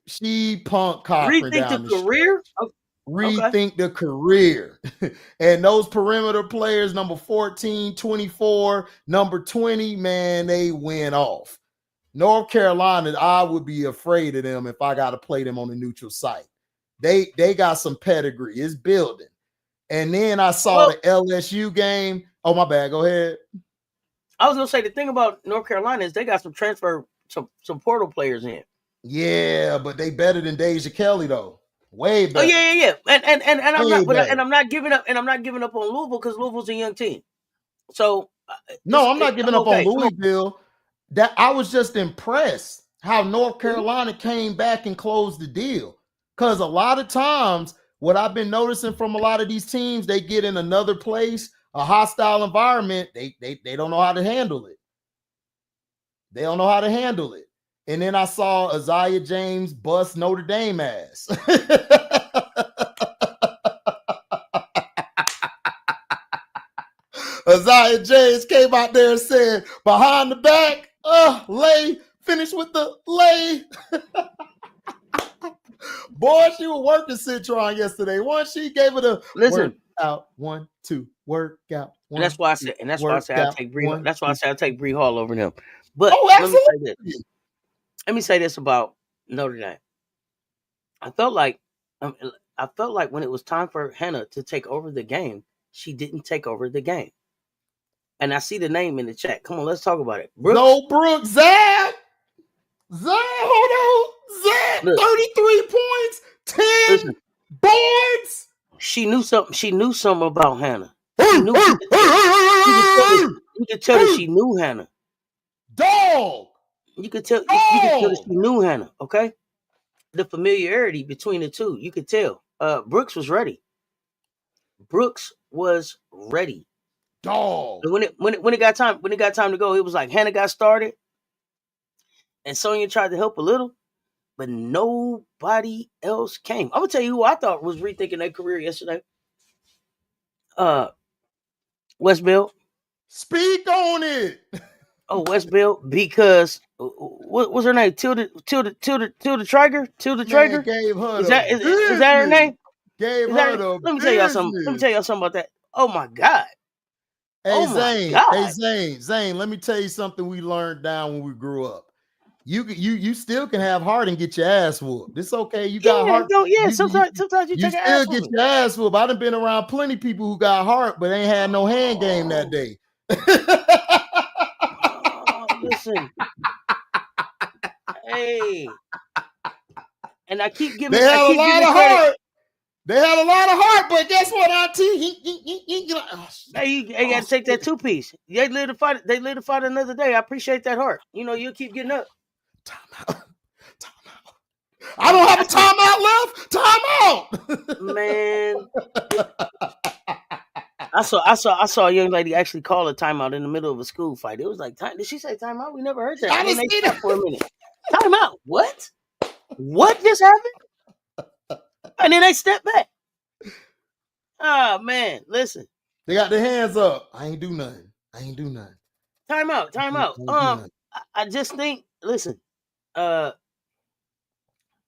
She punked Cochran down the career? Rethink the career. And those perimeter players, number 14, 24, number 20, man, they went off. North Carolina, I would be afraid of them if I got to play them on a neutral site. They got some pedigree. It's building. And then I saw the LSU game. Oh, my bad. Go ahead. I was going to say, the thing about North Carolina is they got some some portal players in. Yeah, but they better than Deja Kelly, though. Way better. Oh yeah. And I'm not giving up. And I'm not giving up on Louisville because Louisville's a young team. So no, I'm not giving up on Louisville. That I was just impressed how North Carolina came back and closed the deal. Because a lot of times, what I've been noticing from a lot of these teams, they get in another place, a hostile environment. They don't know how to handle it. They don't know how to handle it. And then I saw Isaiah James bust Notre Dame ass. Isaiah James came out there and said, behind the back, lay, finish with the lay. Boy, she was working Citron yesterday. Once she gave it a listen out, 1, 2, work out. And that's why I said, I take Bree. That's why I said I take Bree Hall over them. But let me say this about Notre Dame. I felt like when it was time for Hannah to take over the game, she didn't take over the game. And I see the name in the chat. Come on, let's talk about it. Brooks, Zab, hold on. Zab, 33 points, 10 boards. She knew something about Hannah. You could tell that she knew Hannah. Dog. You could tell that she knew Hannah, okay? The familiarity between the two, you could tell. Brooks was ready. Dog. And when it got time to go, it was like Hannah got started, and Sonya tried to help a little, but nobody else came. I'm gonna tell you who I thought was rethinking their career yesterday. Westbell. Speak on it. Oh, Westbell, because what was her name? Tilda Traeger. Tilda Traeger. Gave her is that her name? Gave her the Let me tell y'all something. Let me tell y'all something about that. Oh my God. Zane, let me tell you something we learned down when we grew up. You still can have heart and get your ass whooped. It's okay. You got heart. Sometimes you take your ass still get your ass whooped. I done been around plenty of people who got heart, but ain't had no hand game that day. Listen. Hey. And I keep giving. They had a lot of heart. They had a lot of heart, but guess what, Auntie? You got to take that 2-piece. They live to fight another day. I appreciate that heart. You'll keep getting up. Timeout. I don't have a timeout left. Timeout. Man. I saw a young lady actually call a timeout in the middle of a school fight. It was like, did she say timeout? We never heard that. I And then done they seen stopped it. for a minute. Timeout? What? What just happened? And then they stepped back. Oh man, listen. They got their hands up. I ain't do nothing. I ain't do nothing. Timeout. I ain't do nothing. I just think. Listen. Uh.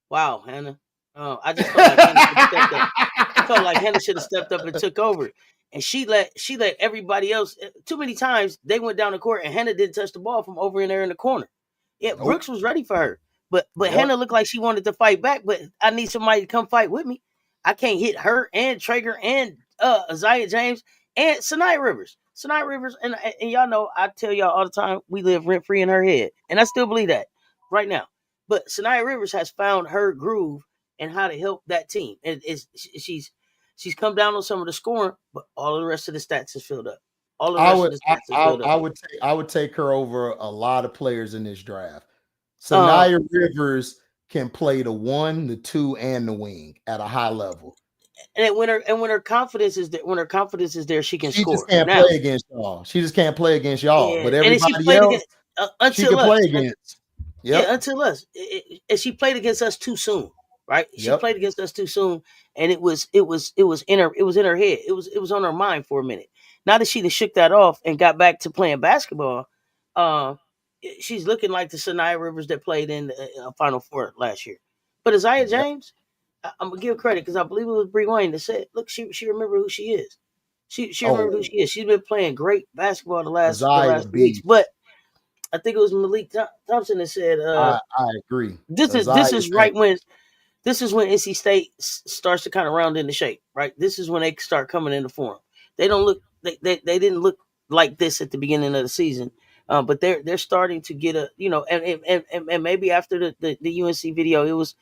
Wow, Hannah. I just felt like Hannah should have stepped up. I felt like Hannah should have stepped up and took over. And she let everybody else. Too many times they went down the court and Hannah didn't touch the ball from over in there in the corner. Yeah, Nope. Brooks was ready for her, but Yep. Hannah looked like she wanted to fight back. But I need somebody to come fight with me. I can't hit her and Traeger and Isaiah James and Sanaya Rivers. Sanaya Rivers and y'all know I tell y'all all the time we live rent free in her head, and I still believe that right now. But Sanaya Rivers has found her groove and how to help that team. And she's come down on some of the scoring, but all of the rest of the stats is filled up. All the rest of the stats is filled up. I would take her over a lot of players in this draft. Sanaya Rivers can play the 1, the 2, and the wing at a high level. And when her confidence is there, she can score. She just can't play against y'all. She just can't play against y'all. Yeah. But everybody else, she can play against. Yep. Yeah, until us. And she played against us too soon, right? She played against us too soon, and it was in her head. It was on her mind for a minute. Now that she shook that off and got back to playing basketball, she's looking like the Sanaya Rivers that played in the Final Four last year. But Isaiah James, I'm gonna give credit because I believe it was Bree Wayne that said, "Look, she remembered who she is. She remembered who she is. She's been playing great basketball the last weeks, but." I think it was Malik Thompson that said, I agree. This is right when NC State starts to kind of round into shape, right? This is when they start coming into form. They don't look they didn't look like this at the beginning of the season, but they're starting to get and maybe after the UNC video it was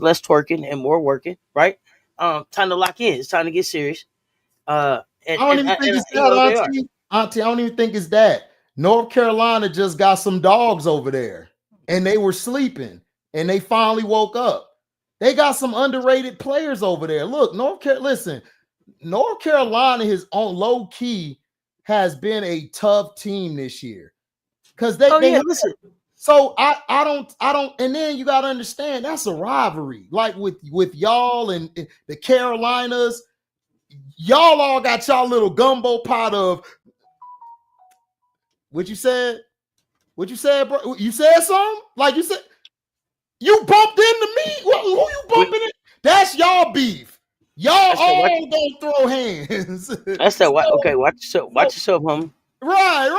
less twerking and more working, right? Time to lock in. It's time to get serious. I don't even think it's that, Auntie. I don't even think it's that. North Carolina just got some dogs over there, and they were sleeping, and they finally woke up. They got some underrated players over there. Look, North Carolina, his own low key, has been a tough team this year because listen. So I don't, and then you got to understand that's a rivalry, like with y'all and the Carolinas. Y'all all got y'all little gumbo pot of. What you said? What you said, bro? You said something? Like you said, you bumped into me? Who you bumping into? That's y'all beef. Y'all all gonna throw hands. That's that. Okay, watch yourself, homie. Right.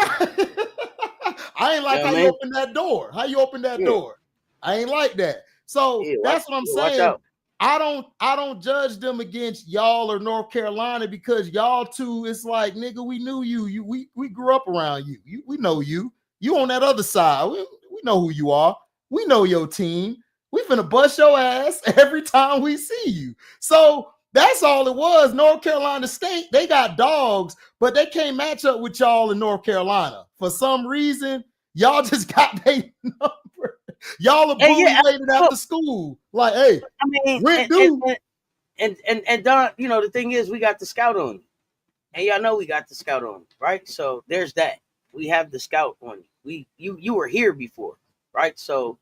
I ain't like how you opened that door. How you opened that door? I ain't like that. So that's what I'm saying. I don't judge them against y'all or North Carolina because y'all two, it's like, nigga, we knew you. We grew up around you. We know you. You on that other side. We know who you are. We know your team. We finna bust your ass every time we see you. So that's all it was. North Carolina State, they got dogs, but they can't match up with y'all in North Carolina. For some reason, y'all just got their number. Y'all are bully waiting after school. Like, hey, I mean, and Don, the thing is, we got the scout on you, and y'all know we got the scout on you, right? So there's that. We have the scout on you. You were here before, right? So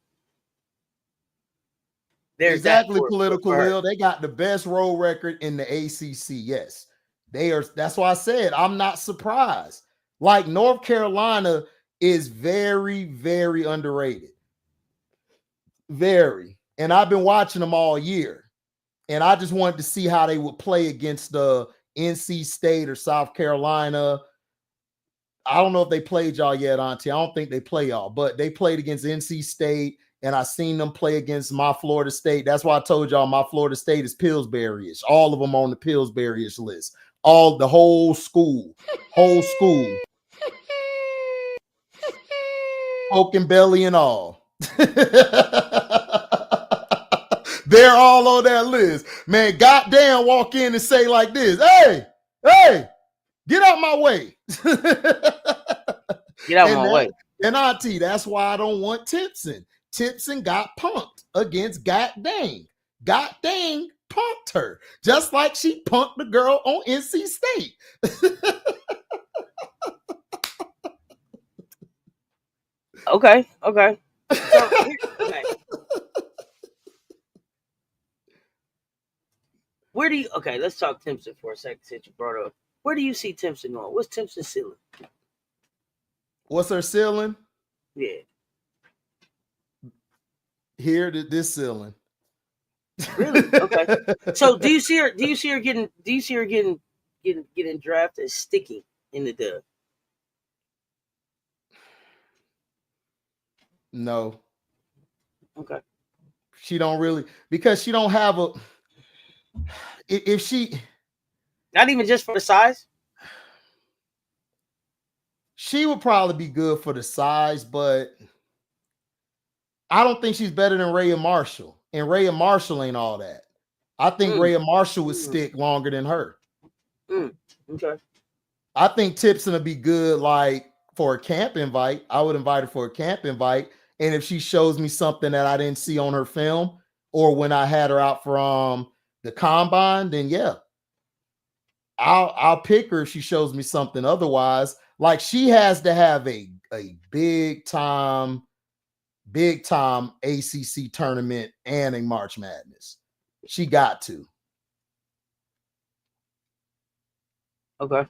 there's exactly that political will. They got the best road record in the ACC. Yes, they are. That's why I said I'm not surprised. Like North Carolina is very, very underrated. Very. And I've been watching them all year. And I just wanted to see how they would play against the NC State or South Carolina. I don't know if they played y'all yet, Auntie. I don't think they play y'all, but they played against NC State, and I seen them play against my Florida State. That's why I told y'all my Florida State is Pillsbury-ish. All of them on the Pillsbury-ish list. The whole school. Poking belly and all. They're all on that list. Man, goddamn, walk in and say like this, hey, get out my way. Get out my way. And Auntie, that's why I don't want Timpson. Timpson got punked against God dang punked her, just like she punked the girl on NC State. Okay. So, okay. Where do you? Okay, let's talk Timpson for a second since you brought up. Where do you see Timpson going? What's Timpson's ceiling? What's her ceiling? Yeah. Here, this ceiling. Really? Okay. So do you see her? Do you see her getting? Do you see her getting drafted, sticking in the dub? No. Okay. She don't really, because she don't have a. If she, not even just for the size. She would probably be good for the size, but I don't think she's better than Rhea Marshall. And Rhea Marshall ain't all that. I think Rhea Marshall would stick longer than her. Okay. I think Timpson would be good, like for a camp invite. I would invite her for a camp invite. And if she shows me something that I didn't see on her film, or when I had her out from the combine, then yeah, I'll pick her if she shows me something. Otherwise, like, she has to have a big time ACC tournament and a March Madness. She got to. Okay.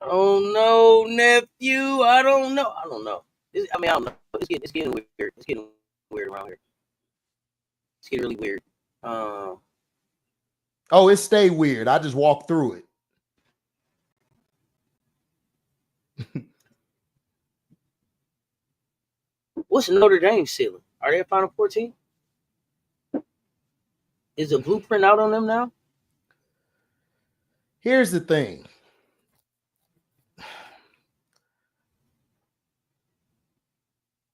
Oh no, nephew! I don't know. I don't know. I don't know. It's getting weird. It's getting weird around here. It's getting really weird. Oh, it stay weird. I just walked through it. What's Notre Dame's ceiling? Are they a Final 14? Is the blueprint out on them now? Here's the thing.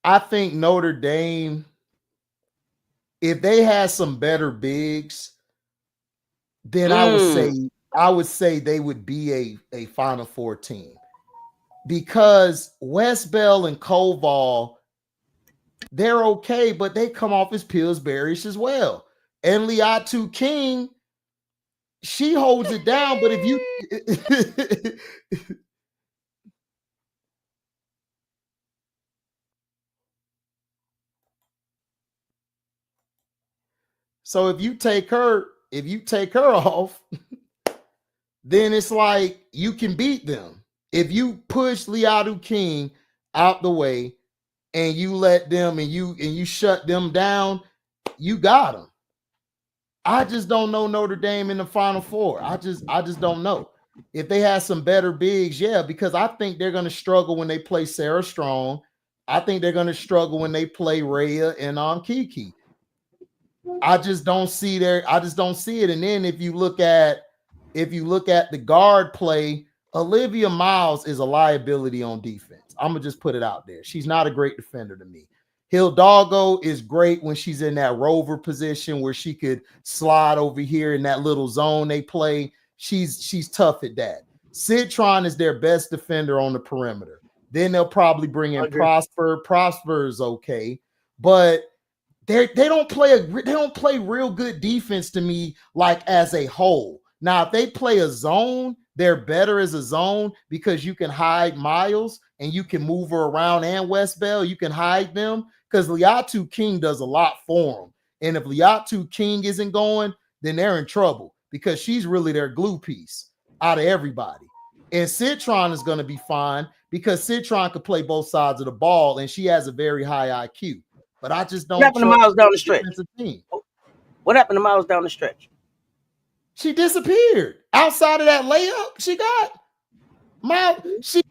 I think Notre Dame, if they had some better bigs, then I would say they would be a Final 14. Because West Bell and Koval, they're okay, but they come off as Pillsbury's as well. And Liatu King, she holds it down, but if you so if you take her off, then it's like you can beat them. If you push Liatu King out the way and you let them and you shut them down, you got them. I just don't know Notre Dame in the Final Four. I just don't know. If they had some better bigs, yeah, because I think they're going to struggle when they play Sarah Strong. I think they're going to struggle when they play Rhea and Kiki. I just don't see it. And then if you look at the guard play, Olivia Miles is a liability on defense. I'm gonna just put it out there. She's not a great defender to me. Hidalgo is great when she's in that rover position where she could slide over here in that little zone they play. She's tough at that. Citron is their best defender on the perimeter. Then they'll probably bring in Prosper. Prosper is okay, but they don't play real good defense to me, like as a whole. Now, if they play a zone, they're better as a zone because you can hide Miles and you can move her around, and West Bell, you can hide them because Liatu King does a lot for them. And if Liatu King isn't going, then they're in trouble because she's really their glue piece out of everybody. And Citron is going to be fine because Citron could play both sides of the ball and she has a very high IQ. But I just don't. What happened to Miles down the stretch? What happened to Miles down the stretch? She disappeared. Outside of that layup, she got Miles. Listen,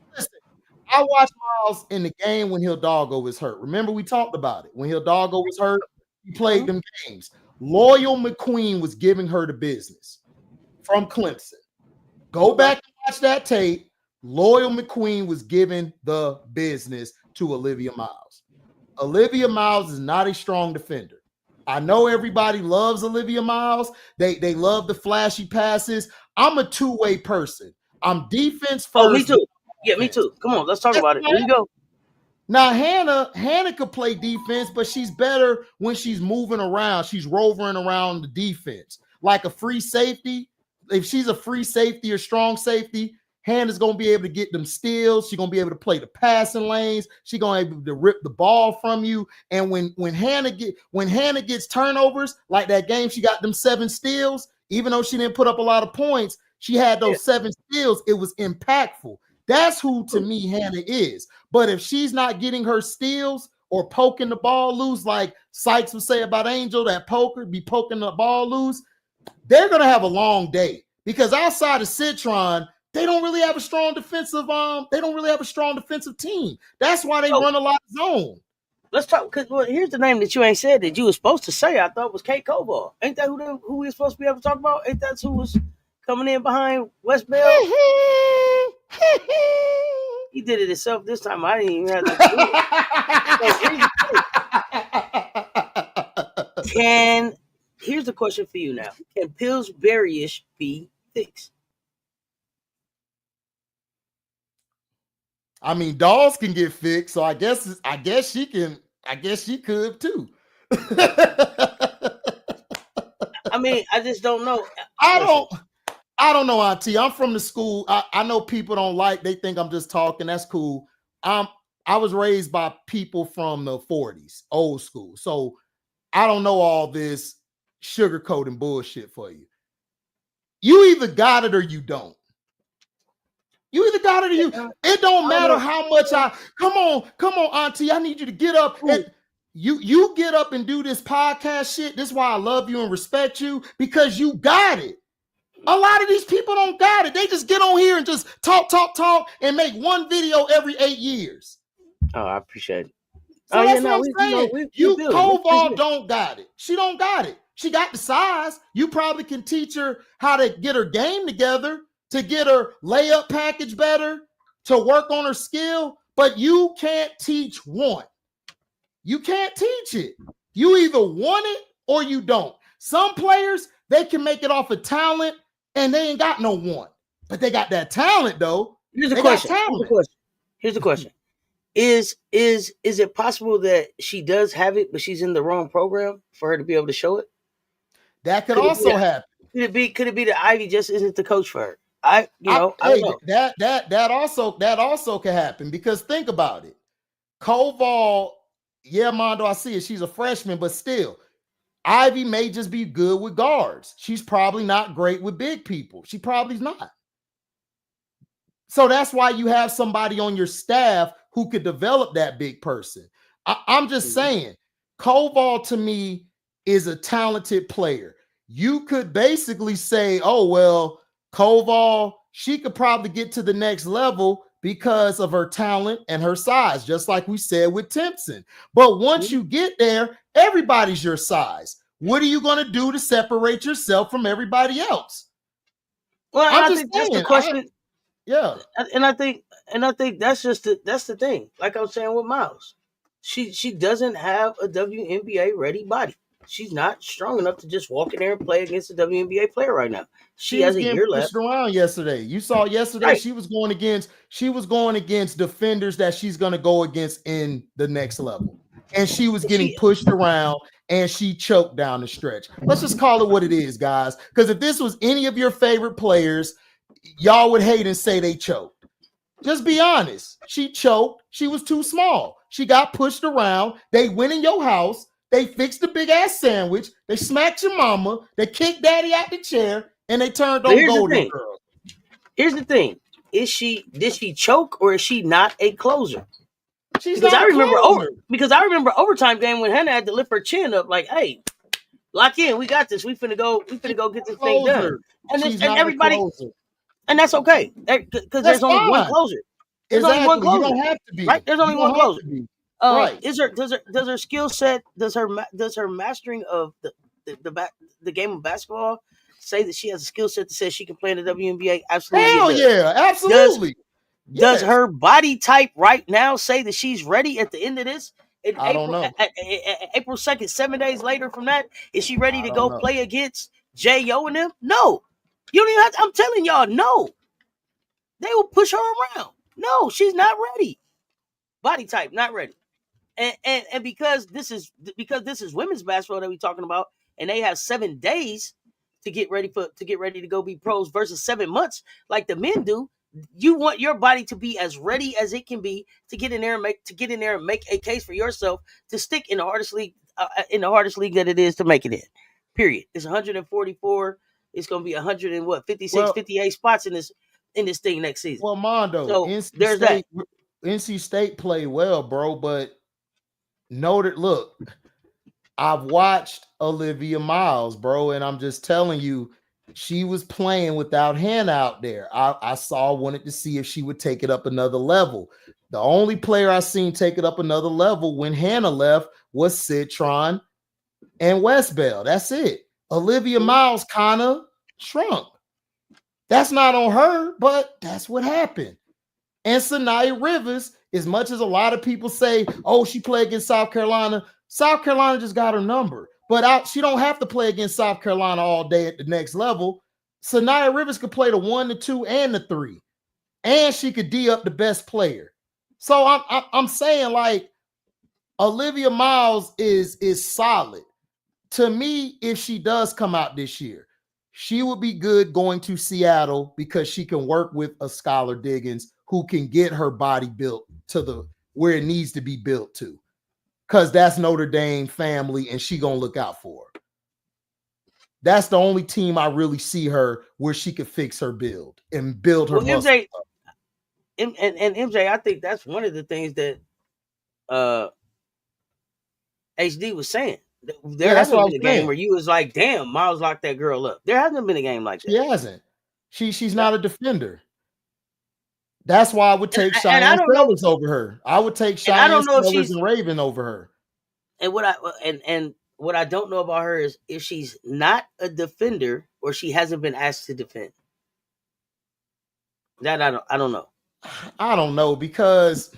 I watched Miles in the game when Hidalgo was hurt. Remember, we talked about it. When Hidalgo was hurt, he played them games. Loyal McQueen was giving her the business from Clemson. Go back and watch that tape. Loyal McQueen was giving the business to Olivia Miles. Olivia Miles is not a strong defender. I know everybody loves Olivia Miles. They love the flashy passes. I'm a two-way person. I'm defense first. Oh, me too. Yeah, me too. Come on, let's talk about it. Here you go. Now Hannah could play defense, but she's better when she's moving around. She's rovering around the defense like a free safety. If she's a free safety or strong safety, Hannah's gonna be able to get them steals. She's gonna be able to play the passing lanes. She's gonna be able to rip the ball from you. And when Hannah gets turnovers, like that game, she got them 7 steals. Even though she didn't put up a lot of points, she had those 7 steals. It was impactful. That's who to me Hannah is. But if she's not getting her steals or poking the ball loose, like Sykes would say about Angel, that be poking the ball loose, they're gonna have a long day. Because outside of Citron, they don't really have a strong defensive team. That's why they run a lot of zone. Let's talk, because here's the name that you ain't said that you were supposed to say. I thought was Kate Koval. Ain't that who we were supposed to be able to talk about? Ain't that who was coming in behind West Bell? He did it himself this time. I didn't even have to do it. Here's the question for you now. Can Pillsbury-ish be fixed? I mean, dolls can get fixed, so I guess she can. I guess she could too. I mean, I just don't know. I don't know, Auntie. I'm from the school. I know people don't like. They think I'm just talking. That's cool. I was raised by people from the 40s, old school. So I don't know all this sugarcoating bullshit for you. You either got it or you don't. You either got it or you. It don't matter how much come on, Auntie. I need you to get up. And you get up and do this podcast shit. This is why I love you and respect you, because you got it. A lot of these people don't got it. They just get on here and just talk, and make one video every 8 years. Oh, I appreciate it. So that's what I'm saying. Koval don't got it. She don't got it. She got the size. You probably can teach her how to get her game together, to get her layup package better, to work on her skill, but you can't teach one. You can't teach it. You either want it or you don't. Some players, they can make it off of talent and they ain't got no one, but they got that talent though. Here's the question. Here's the question. Is it possible that she does have it, but she's in the wrong program for her to be able to show it? That could also happen. Could it be that Ivy just isn't the coach for her? I don't know. That also can happen, because think about it. Koval, yeah, Mondo, I see it. She's a freshman, but still, Ivy may just be good with guards. She's probably not great with big people. She probably is not. So that's why you have somebody on your staff who could develop that big person. I'm just saying, Koval to me is a talented player. You could basically say, oh, well, Koval, she could probably get to the next level because of her talent and her size, just like we said with Timpson. But once you get there, everybody's your size. What are you going to do to separate yourself from everybody else? Well, I think that's the question. Yeah. And I think that's the thing. Like I was saying with Miles, she doesn't have a WNBA ready body. She's not strong enough to just walk in there and play against a WNBA player right now. She has a year left. Pushed around yesterday. You saw yesterday, right. She was going against defenders that she's going to go against in the next level. And she was getting pushed around and she choked down the stretch. Let's just call it what it is, guys. Because if this was any of your favorite players, y'all would hate and say they choked. Just be honest. She choked. She was too small. She got pushed around. They went in your house. They fixed the big ass sandwich. They smacked your mama. They kicked daddy out the chair, and they turned on Golden Girl. Here's the thing: did she choke, or is she not a closer? Because I remember overtime game when Hannah had to lift her chin up, like, "Hey, lock in. We got this. We finna go get this thing done." And everybody, and that's okay, because there's only one closer. There's only one closer. You don't have to be right. There's only one closer. Right. Does her skill set, does her mastering of the game of basketball say that she has a skill set that says she can play in the WNBA? Absolutely. Hell yeah, absolutely. Does her body type right now say that she's ready at the end of this? Don't know. April 2nd, 7 days later from that, is she ready to go play against J.O. and them? No. You don't even have to, I'm telling y'all, no. They will push her around. No, she's not ready. body type not ready. And because this is women's basketball that we're talking about, and they have 7 days to get ready to go be pros versus 7 months like the men do. You want your body to be as ready as it can be to get in there and make a case for yourself to stick in the hardest league that it is to make it in. Period. It's 144. It's going to be 100 and what 56, 58 spots in this thing next season. Well, Mondo, So there's that. NC State played well, bro, but noted. Look, I've watched Olivia Miles, bro, and I'm just telling you, she was playing without Hannah out there. I wanted to see if she would take it up another level. The only player I seen take it up another level when Hannah left was Citron and Westbell. That's it. Olivia Miles kind of shrunk. That's not on her, but that's what happened. And Sanaya Rivers, as much as a lot of people say, oh, she played against South Carolina just got her number. But she don't have to play against South Carolina all day at the next level. Sanaya Rivers could play the 1, the 2, and the 3. And she could D up the best player. So I'm saying, like, Olivia Miles is solid. To me, if she does come out this year, she would be good going to Seattle because she can work with a Skylar Diggins who can get her body built to where it needs to be built to. Because that's Notre Dame family, and she gonna look out for her. That's the only team I really see her where she could fix her build and build her muscle MJ, up. And MJ, I think that's one of the things that HD was saying. There hasn't been a game where you was like, damn, Miles locked that girl up. There hasn't been a game like that. She hasn't. She's not a defender. That's why I would take Cheyenne Sellers over her. I would take Cheyenne Sellers and Raven over her. And what I don't know about her is if she's not a defender or she hasn't been asked to defend. That I don't know. I don't know, because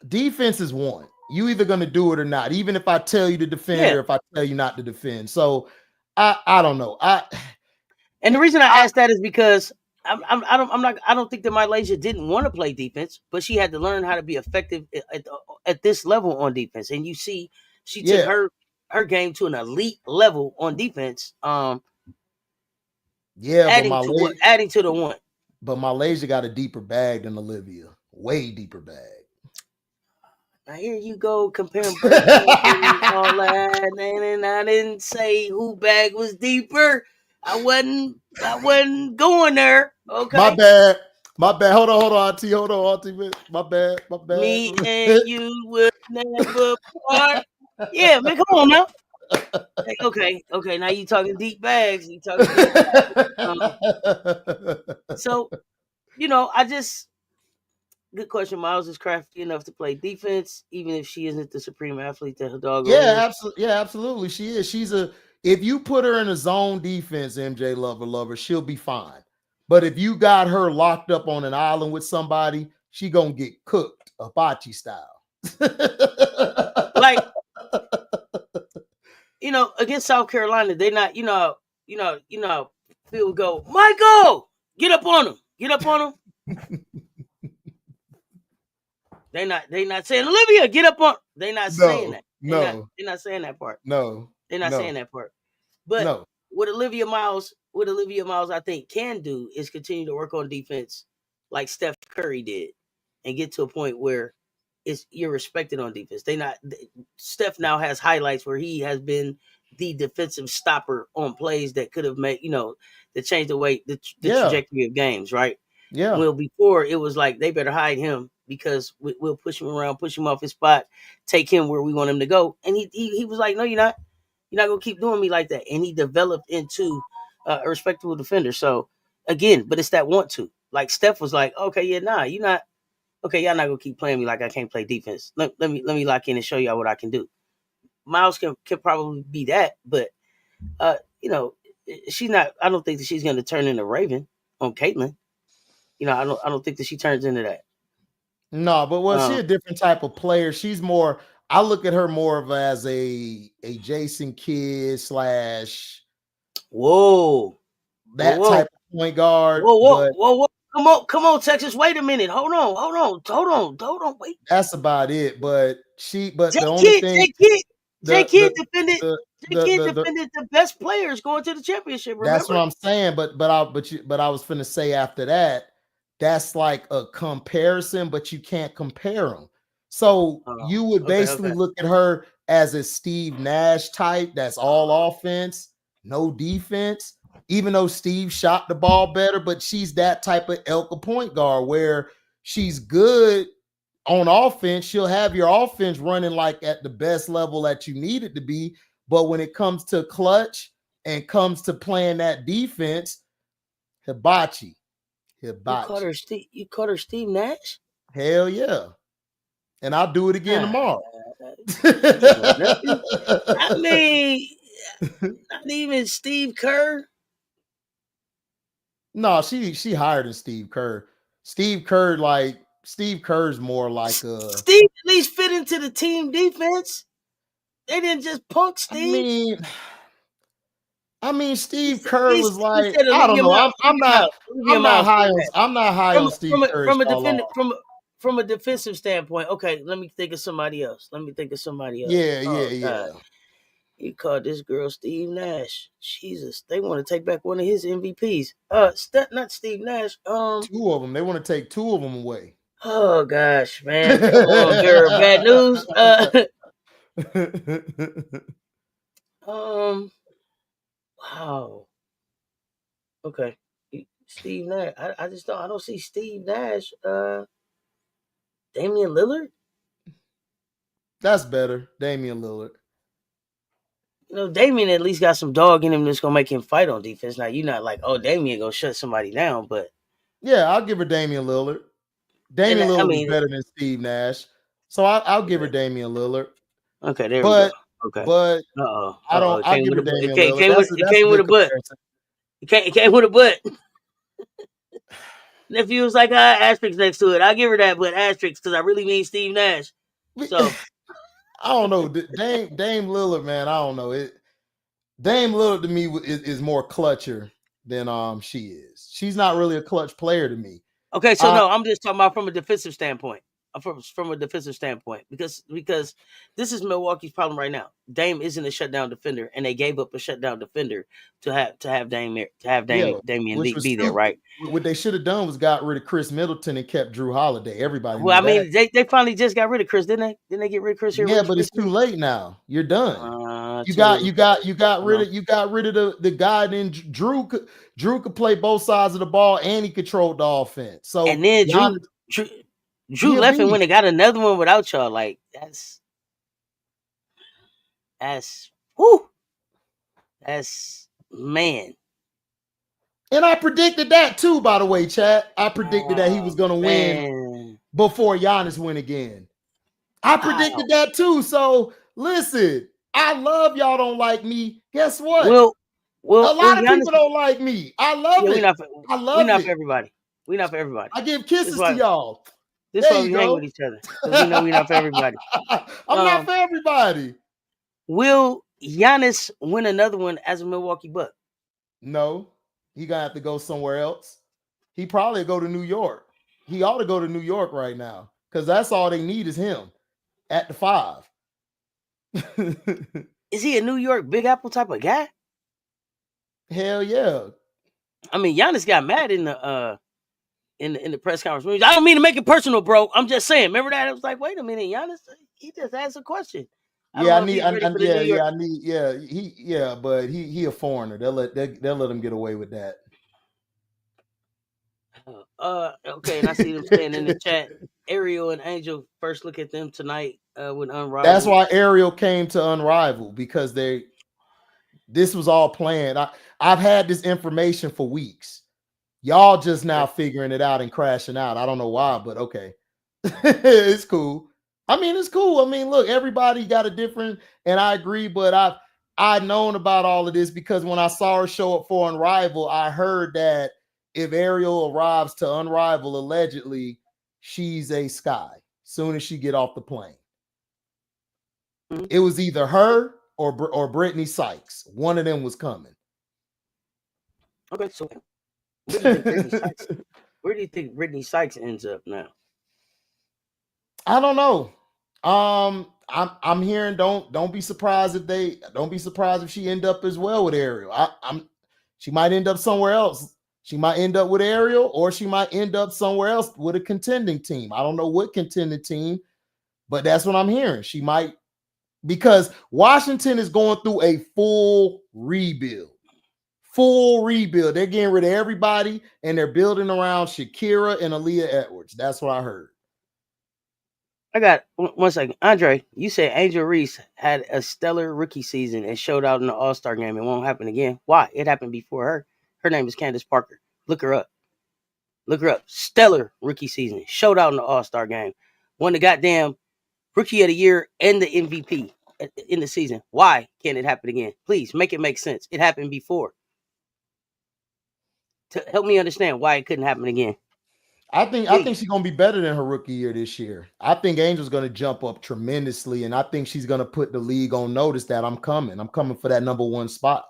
defense is one. You either going to do it or not, even if I tell you to defend or if I tell you not to defend. So I don't know. And the reason I asked that is because I don't think that MiLaysia didn't want to play defense, but she had to learn how to be effective at this level on defense. And you see, she took her game to an elite level on defense. Adding to the one. But MiLaysia got a deeper bag than Olivia, way deeper bag. Now here you go comparing and all that, and I didn't say who bag was deeper. I wasn't going there. Okay. My bad. Hold on, Auntie. My bad. Me and you would never part. Yeah, man, come on now. Okay. Now you talking deep bags. So, good question. Miles is crafty enough to play defense, even if she isn't the supreme athlete that her dog is. Absolutely. She is. If you put her in a zone defense, MJ lover, she'll be fine. But if you got her locked up on an island with somebody, she gonna get cooked, hibachi style. Like, against South Carolina, they not, Phil would go, Michael, get up on him. They not saying, Olivia, get up on. They not saying that. They're not saying that part. No. They're not saying that part. But what Olivia Miles, I think, can do is continue to work on defense like Steph Curry did and get to a point where you're respected on defense. Steph now has highlights where he has been the defensive stopper on plays that could have made, that changed the trajectory of games, right? Yeah. Well, before it was like they better hide him because we'll push him around, push him off his spot, take him where we want him to go. And he was like, no, you're not. You're not going to keep doing me like that. And he developed into a respectable defender. So, again, but it's that want to. Like, Steph was like, okay, yeah, nah, you're not. Okay, y'all not going to keep playing me like I can't play defense. Let me lock in and show y'all what I can do. Miles can probably be that, but, she's not. I don't think that she's going to turn into Raven on Caitlin. I don't think that she turns into that. No, but she's a different type of player. She's more. I look at her more of as a Jason Kidd / type of point guard. Whoa. Come on, Texas. Wait a minute. Hold on. Wait. That's about it. But J the only Kid, thing, J Kid, J the Kid defended. the J Kid defended the best players going to the championship. that's what Remember? I'm saying. But I was finna say after that, that's like a comparison, but you can't compare them. So Oh, you would basically okay. look at her as a Steve Nash type. That's all offense, no defense. Even though Steve shot the ball better, but she's that type of Elka point guard where she's good on offense. She'll have your offense running like at the best level that you need it to be. But when it comes to clutch and comes to playing that defense, hibachi. You called her Steve. You called her Steve Nash. Hell yeah. And I'll do it again Ah, tomorrow. damn, nothing. I mean, not even Steve Kerr. No, she higher than Steve Kerr. Steve Kerr's more like Steve at least fit into the team defense. They didn't just punk I Steve. mean, Steve Kerr He was said, like, I "Leave don't your know. mouth, leave your mouth, leave your mouth." Steve Nash. I'm not high on Steve Kerr as y'all are. From a defensive standpoint, okay, let me think of somebody else. Yeah. God. You called this girl Steve Nash. Jesus, they want to take back one of his MVPs. Not Steve Nash. Two of them. They want to take two of them away. Oh gosh, man, come on, girl. Bad news. Wow. Okay, Steve Nash. I just don't. I don't see Steve Nash. Damian Lillard. That's better. Damian Lillard. You know, Damian at least got some dog in him that's gonna make him fight on defense. Now you're not like, oh, Damian gonna shut somebody down, but Yeah, I'll give her Damian Lillard. Damian I Lillard was mean, better than Steve Nash. So I'll give her Damian Lillard. okay, there we go. But Okay. but I don't It I'll came give with her a butt. Damian Lillard. It That's a came with good a butt. comparison. It came with a butt. Nephew was like, asterisk next to it. I'll give her that, but asterisk because I really mean Steve Nash. So I don't know. Dame Lillard, man. I don't know. Dame Lillard to me is more clutcher than she is. She's not really a clutch player to me. okay, so no, I'm just talking about from a defensive standpoint. From a defensive standpoint, because this is Milwaukee's problem right now. Dame isn't a shutdown defender, and they gave up a shutdown defender to have Damian Which Lee was be there, stupid. right? What they should have done was got rid of Chris Middleton and kept Drew Holiday. Everybody Well, knew I that. mean, they finally just got rid of Chris, didn't they? Didn't they get rid of Chris here Yeah, but it's too recently? late now. You're done. Too late. You got rid of the guy. Then Drew could play both sides of the ball and he controlled the offense. So And then Giannis, Drew he a left and went beast. and got another one without y'all. Like that's whoo. That's man. And I predicted that too, by the way, chat. I predicted that he was gonna win Man. before Giannis win again. I predicted that too. So listen, I love y'all don't like me. Guess what? A lot of Giannis, people don't like me. I love it. We're not for everybody. We're not for everybody. I give kisses to y'all. This is why we hang with each other. Because we know we're not for everybody. I'm not for everybody. Will Giannis win another one as a Milwaukee Buck? No. He gonna have to go somewhere else. He probably go to New York. He ought to go to New York right now. Because that's all they need is him at the 5. Is he a New York Big Apple type of guy? Hell yeah. I mean, Giannis got mad in the press conference. I don't mean to make it personal, bro. I'm just saying. Remember that? It was like, wait a minute, Giannis, he just asked a question. But he a foreigner. They'll let him get away with that. Okay, and I see them saying in the chat, Ariel and Angel first look at them tonight with Unrivaled. That's why Ariel came to Unrivaled, because this was all planned. I've had this information for weeks. Y'all just now figuring it out and crashing out. I don't know why, but okay. It's cool. I mean, it's cool. I mean, look, everybody got a different, and I agree, but I've known about all of this because when I saw her show up for Unrivaled, I heard that if Ariel arrives to Unrivaled, allegedly, she's a Sky soon as she get off the plane. Mm-hmm. It was either her or Brittany Sykes. One of them was coming. Okay, so Where do you think Brittany Sykes ends up now? I don't know. I'm hearing don't be surprised if she end up as well with Ariel. She might end up somewhere else. She might end up with Ariel, or she might end up somewhere else with a contending team. I don't know what contending team, but that's what I'm hearing. She might, because Washington is going through a full rebuild. Full rebuild. They're getting rid of everybody and they're building around Shakira and Aaliyah Edwards. That's what I heard. I got 1 second. Andre, you said Angel Reese had a stellar rookie season and showed out in the All-Star game. It won't happen again. Why? It happened before her. Her name is Candace Parker. Look her up. Look her up. Stellar rookie season. Showed out in the All-Star game. Won the goddamn Rookie of the Year and the MVP in the season. Why can't it happen again? Please make it make sense. It happened before. To help me understand why it couldn't happen again. I think she's gonna be better than her rookie year this year. I think Angel's gonna jump up tremendously, and I think she's gonna put the league on notice that I'm coming. I'm coming for that #1 spot.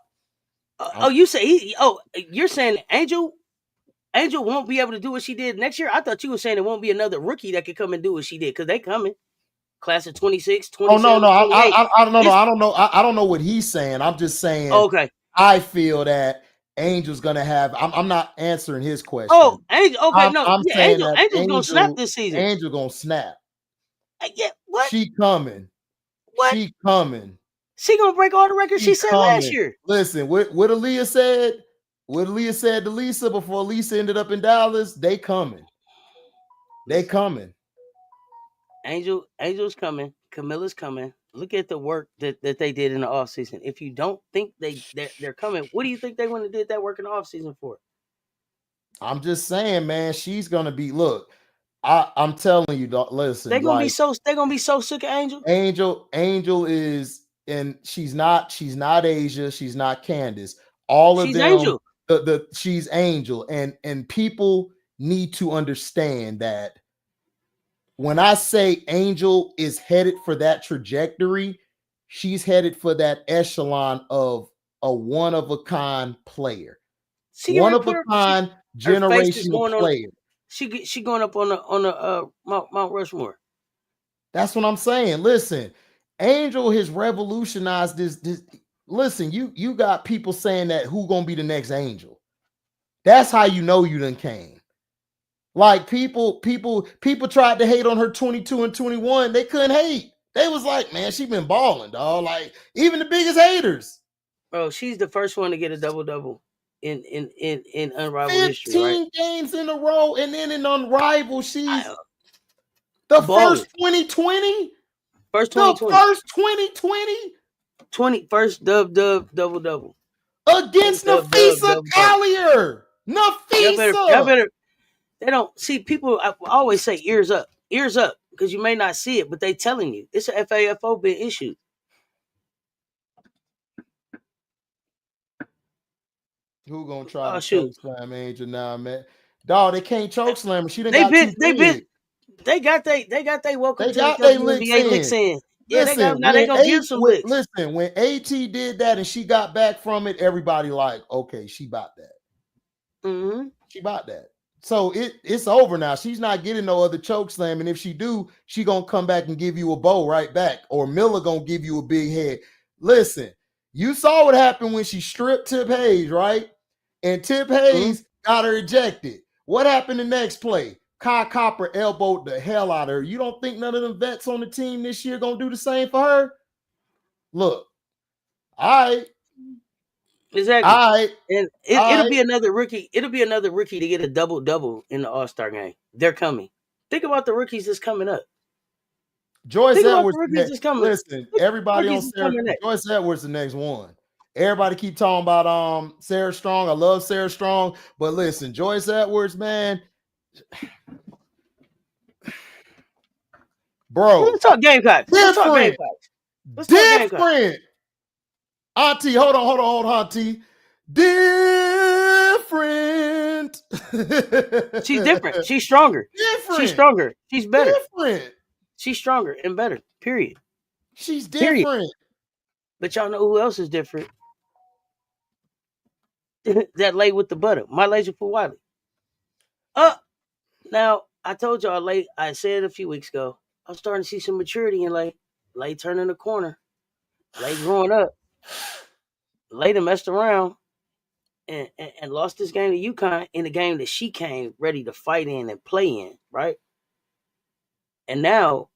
You're saying Angel won't be able to do what she did next year? I thought you were saying it won't be another rookie that could come and do what she did, because they coming. Class of 26, 27, Oh no, 28. I don't know. I don't know. I don't know what he's saying. I'm just saying. Okay. I feel that Angel's gonna have. I'm not answering his question. Oh, Angel. Okay, I'm saying that Angel's gonna snap this season. Angel gonna snap. Yeah, what? She coming. What? She coming. She gonna break all the records she set last year. Listen, what Aaliyah said. What Aaliyah said to Lisa before Lisa ended up in Dallas. They coming. They coming. Angel's coming. Camilla's coming. Look at the work that they did in the offseason. If you don't think they're coming, what do you think they wouldn't have did that work in the offseason for? I'm just saying, man, she's gonna be. Look, I'm telling you, listen. They're gonna be so sick of Angel. Angel is, and she's not Asia. She's not Candace. All of she's them. Angel. She's Angel, and people need to understand that. When I say Angel is headed for that trajectory, she's headed for that echelon of a one-of-a-kind player. One-of-a-kind generational player. She going up on the Mount Rushmore. That's what I'm saying. Listen, Angel has revolutionized this. Listen, you got people saying that who gonna be the next Angel. That's how you know you done came. Like people tried to hate on her 22 and 21. They couldn't hate. They was like, man, she been balling, dog. Like even the biggest haters. Bro, she's the first one to get a double-double in Unrivaled history, right? 15 games in a row, and then in Unrivaled, she's the first 2020. First 2020. First 2020. First double-double. Against Nafisa Collier. Nafisa. Y'all better. They don't see people. I always say ears up, because you may not see it, but they telling you it's a FAFO been issued. Who gonna try to choke slam Angel now, man? Dog, they can't choke slam her. She done got they got they welcome they to got the they licks in. Yeah, listen, now they gonna give some licks. Listen, when AT did that and she got back from it, everybody like, okay, she bought that. Mm-hmm. She bought that. So it's over now. She's not getting no other choke slam, and if she do, she gonna come back and give you a bow right back, or Miller gonna give you a big head. Listen, you saw what happened when she stripped Tip Hayes, right? And Tip Hayes got her ejected. What happened the next play? Kai Copper elbowed the hell out of her. You don't think none of them vets on the team this year gonna do the same for her? Look, exactly. And it'll be another rookie. It'll be another rookie to get a double-double in the All-Star game. They're coming. Think about the rookies that's coming up. Joyce Edwards. Listen, everybody on Sarah. Joyce Edwards the next one. Everybody keep talking about Sarah Strong. I love Sarah Strong, but listen, Joyce Edwards, man, bro. Let's talk Gamecocks. Different. Auntie, hold on, Auntie. Different. She's different. She's stronger. Different. She's stronger. She's better. Different. She's stronger and better. Period. She's different. Period. But y'all know who else is different? That lay with the butter. MiLaysia Fuliley. Now, I told y'all late. I said a few weeks ago. I'm starting to see some maturity in Lay. Lay turning the corner. Lay growing up. Lay done messed around and lost this game to UConn in a game that she came ready to fight in and play in, right? And now,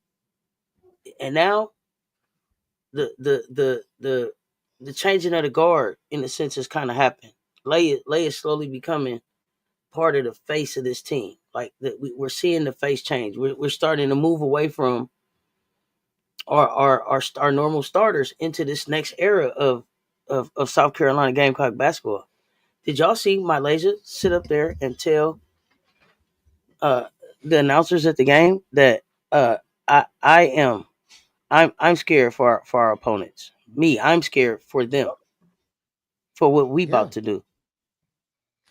and now the changing of the guard in a sense has kind of happened. Lay is slowly becoming part of the face of this team. Like we're seeing the face change. We're starting to move away from our normal starters into this next era of South Carolina Gamecock basketball. Did y'all see MiLaysia sit up there and tell uh, the announcers at the game that uh, I am I'm scared for our opponents. Me, I'm scared for them for what we Yeah. about to do.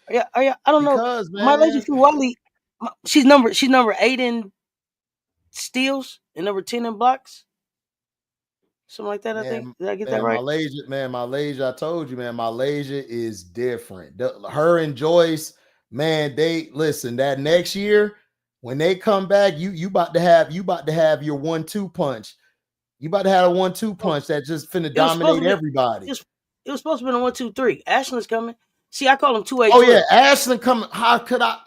Yeah, I don't know. Because MiLaysia man, Fuliley, she's number 8 in steals and number 10 in blocks, something like that. I think. man, Did I get that man, right? MiLaysia, I told you, man, MiLaysia is different. Her and Joyce, man, they listen, that next year, when they come back, you about to have your 1-2 punch. You about to have a 1-2 Oh, punch that just finna it was supposed dominate to be. everybody. It was supposed to be a 1-2-3. Ashland's coming. See, I call him 2 Oh yeah, 12. Ashland coming. How could I?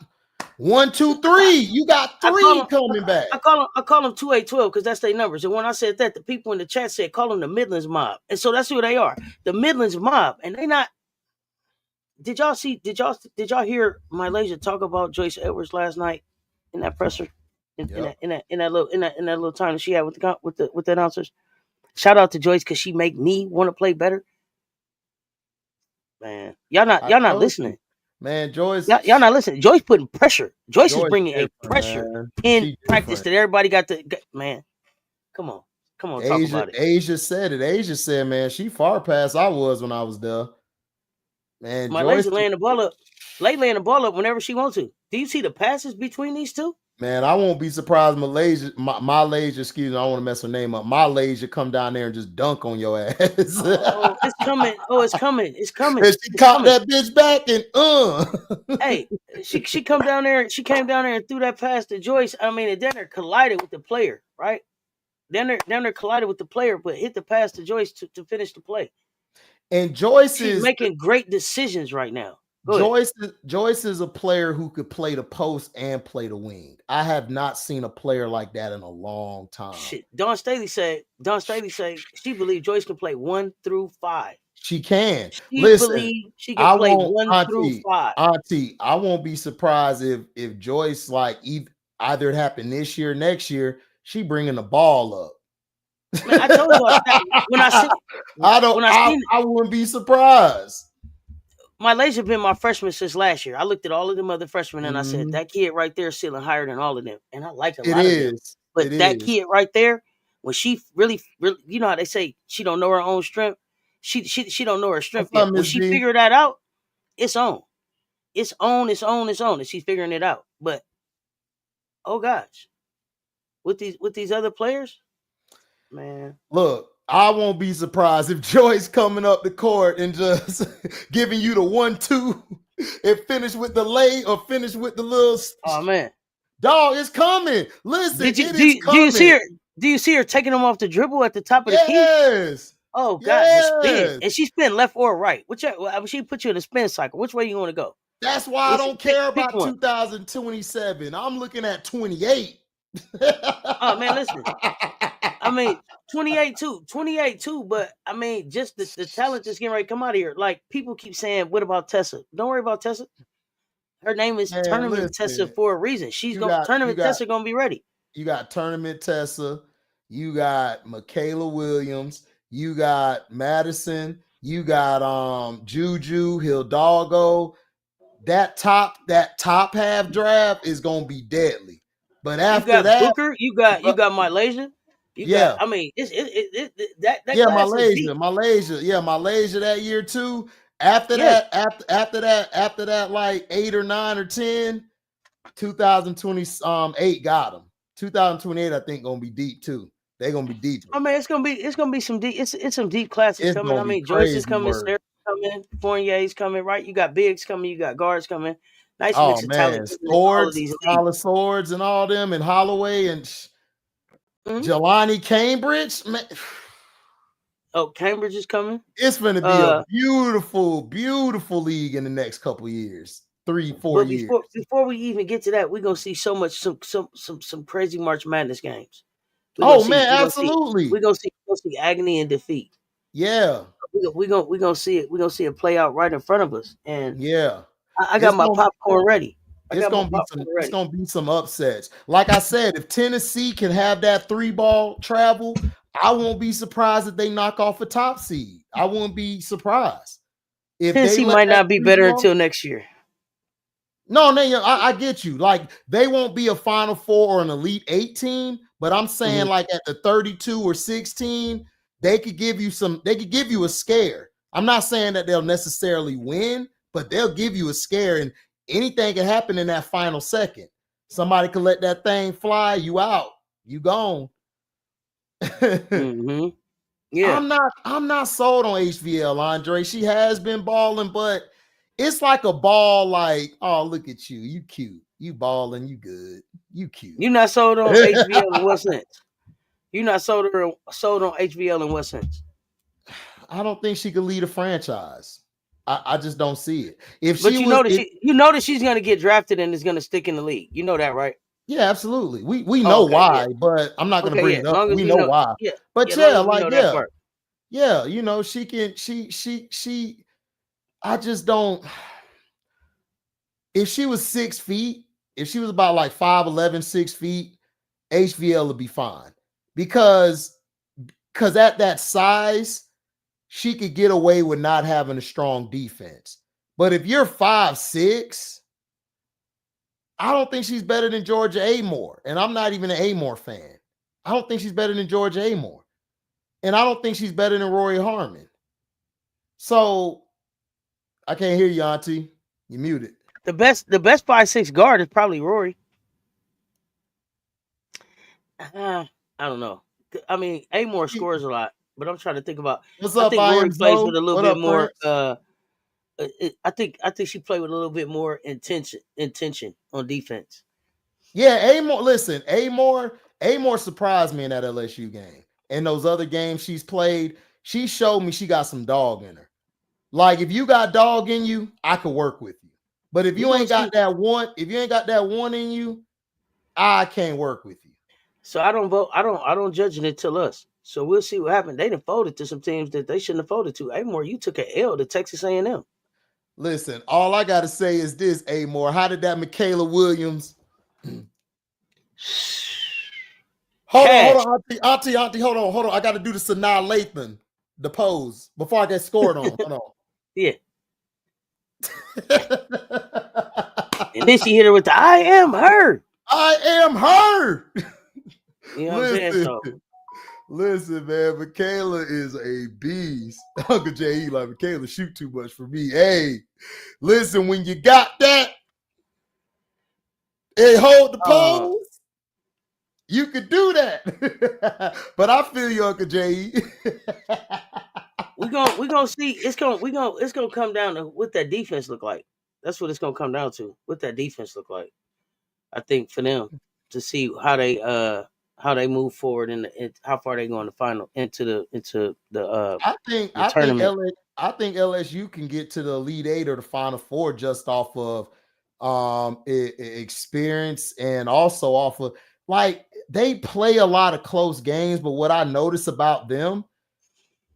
1-2-3. You got I call three him. coming back. I call them 2-8-12 because that's their numbers. And when I said that, the people in the chat said call them the Midlands Mob, and so that's who they are, the Midlands Mob. And they not. Did y'all see? Did y'all hear MiLaysia talk about Joyce Edwards last night in that presser? Yep. In that little time that she had with the announcers. Shout out to Joyce because she make me want to play better. Man, I y'all not told you, listening. man. Joyce, Y'all not listening. Joyce putting pressure. Joyce is Joyce bringing a different, pressure man. pin She practice different. that everybody got to. Man, come on, talk Asia, about it. Asia said it. Asia said, man, she far past I was when I was there. Man, Joyce, MiLaysia laying the ball up. Laying the ball up whenever she wants to. Do you see the passes between these two? man, I won't be surprised. MiLaysia, excuse me, I don't want to mess her name up. MiLaysia come down there and just dunk on your ass. Oh, it's coming. Oh, it's coming. It's coming. And she It's caught coming. that bitch back and Hey, she come down there. She came down there and threw that pass to Joyce. I mean, and then they collided with the player, right? Then they collided with the player, but hit the pass to Joyce to finish the play. and Joyce She's is making great decisions right now. Go ahead. Joyce is a player who could play the post and play the wing. I have not seen a player like that in a long time. Shit. Don Staley say she believes Joyce can play 1 through 5. She can. She Listen, believes she can I play won't, one through Auntie, five. Auntie, I won't be surprised if Joyce like either it happened this year, next year, she bringing the ball up. Man, I told you when I wouldn't be surprised. MiLaysia been my freshman since last year. I looked at all of them other freshmen and I said, Mhm. that kid right there is ceiling higher than all of them. And I like a It lot of them. is. It But that is. kid right there, when she really, you know how they say she don't know her own strength? She don't know her What's strength up, yet. When Miss she B? figure that out, it's on. It's on, it's on, it's on. And she's figuring it out. But oh gosh, with these other players, man. Look, I won't be surprised if Joyce coming up the court and just giving you the 1-2 and finish with the lay or finish with the little Oh man. dog. It's coming. Listen, Did you it is do you see coming. her? Do you see her taking them off the dribble at the top of the key? Yes. Oh God, the spin, Yes. and she spin left or right. Which she put you in a spin cycle. Which way you want to go? That's why I It's don't care pick about one. 2027. I'm looking at 28. Oh man, listen. I mean, 28 too, 28 too. But I mean, just the talent that's getting ready to come out of here. Like people keep saying, "What about Tessa?" Don't worry about Tessa. Her name is Man, Tournament Tessa listen, for a reason. She's you gonna got you Tournament got Tessa gonna be ready. you got Tournament Tessa, you got Michaela Williams, you got Madison, you got Juju Hidalgo. That top half draft is gonna be deadly. But You after got that, Booker. You but got MiLaysia. You got. yeah, I mean, that yeah, class is deep. MiLaysia that year too. After Yes. that, after that, like 8 or 9 or 10, 2028 got them. 2028, I think, gonna be deep too. They're gonna be deeper. I mean, it's gonna be some deep. It's some deep classes It's coming. gonna I be mean, Joyce is crazy coming, work. Sarah's coming, Fournier's coming, right? You got bigs coming, you got guards coming. Nice Oh mix of talent man, in all of Swords, these leagues. Solid Swords, and all them, and Holloway and Mhm. Jelani Cambridge. Man, Oh, Cambridge is coming. it's going to be a beautiful, beautiful league in the next couple years, 3-4 But years. before we even get to that, we're gonna see so much some crazy March Madness games. We're gonna Oh see man, we're gonna see absolutely. we're gonna see agony and defeat. Yeah, We're gonna see it. We're gonna see it play out right in front of us. And yeah. I got It's my gonna popcorn ready. I it's got my gonna be popcorn it's ready. gonna be some upsets. Like I said, if Tennessee can have that 3-ball travel, I won't be surprised if they knock off a top seed. I won't be surprised if they Tennessee let might that not be three better ball. until next year. No, I get you. Like they won't be a Final Four or an Elite 8 team, but I'm saying Mhm. like at the 32 or 16, they could give you some. They could give you a scare. I'm not saying that they'll necessarily win, but they'll give you a scare, and anything can happen in that final second. Somebody could let that thing fly. You out. You gone. Mm-hmm. Yeah. I'm not sold on HVL, Andre. She has been balling, but it's like a ball like, oh, look at you. You cute. You balling, you good. You cute. You're not sold on HVL in what sense? You're not sold on HVL in what sense? I don't think she could lead a franchise. I just don't see it. If But she was if you know that she's gonna get drafted and is gonna stick in the league. You know that, right? yeah, absolutely. We Oh, know okay, yeah. why, but I'm not gonna Okay, bring yeah. it As up. long as We we know know, why. yeah, yeah. But As long yeah, as we like know that yeah, part. yeah, she can I just don't. If she was 6 feet, if she was about like 5'11", 6 feet, HVL would be fine. Because at that size, she could get away with not having a strong defense. But if you're 5'6", I don't think she's better than Georgia Amore. And I'm not even an Amore fan. I don't think she's better than Georgia Amore. And I don't think she's better than Rory Harmon. So I can't hear you, Auntie. You muted. The best 5'6" guard is probably Rory. I don't know. I mean, Amore scores a lot, but I'm trying to think about. What's I up, think I Rory am plays with Zoe? a little What bit up, more. Prince? I think she played with a little bit more intention on defense. Yeah, Amore. Listen, Amore surprised me in that LSU game. And those other games she's played, she showed me she got some dog in her. Like if you got dog in you, I could work with you. But if We you gonna ain't got see. that one, if you ain't got that one in you, I can't work with you. So I don't vote. I don't judge it until us. So we'll see what happened. They done folded to some teams that they shouldn't have folded to. Amore, you took an L to Texas A&M. Listen, all I gotta say is this, Amore. How did that Michaela Williams? Hold Cash. on, Auntie, hold on. I gotta do the Sanaa Lathan, the pose before I get scored on. Hold Yeah. on. And then she hit her with the I am her. I am her. You know what I'm saying? Listen, So listen, man. Michaela is a beast. Uncle J.E. like Michaela shoot too much for me. Hey, listen, when you got that, hey, hold the uh pose. You could do that. But I feel you, Uncle J.E. we gonna see it's gonna come down to what that defense look like. That's what it's gonna come down to. What that defense look like. I think for them to see how they move forward in how far they go in the final into the I think tournament. LSU can get to the Elite Eight or the Final Four just off of experience and also off of like they play a lot of close games, but what I notice about them,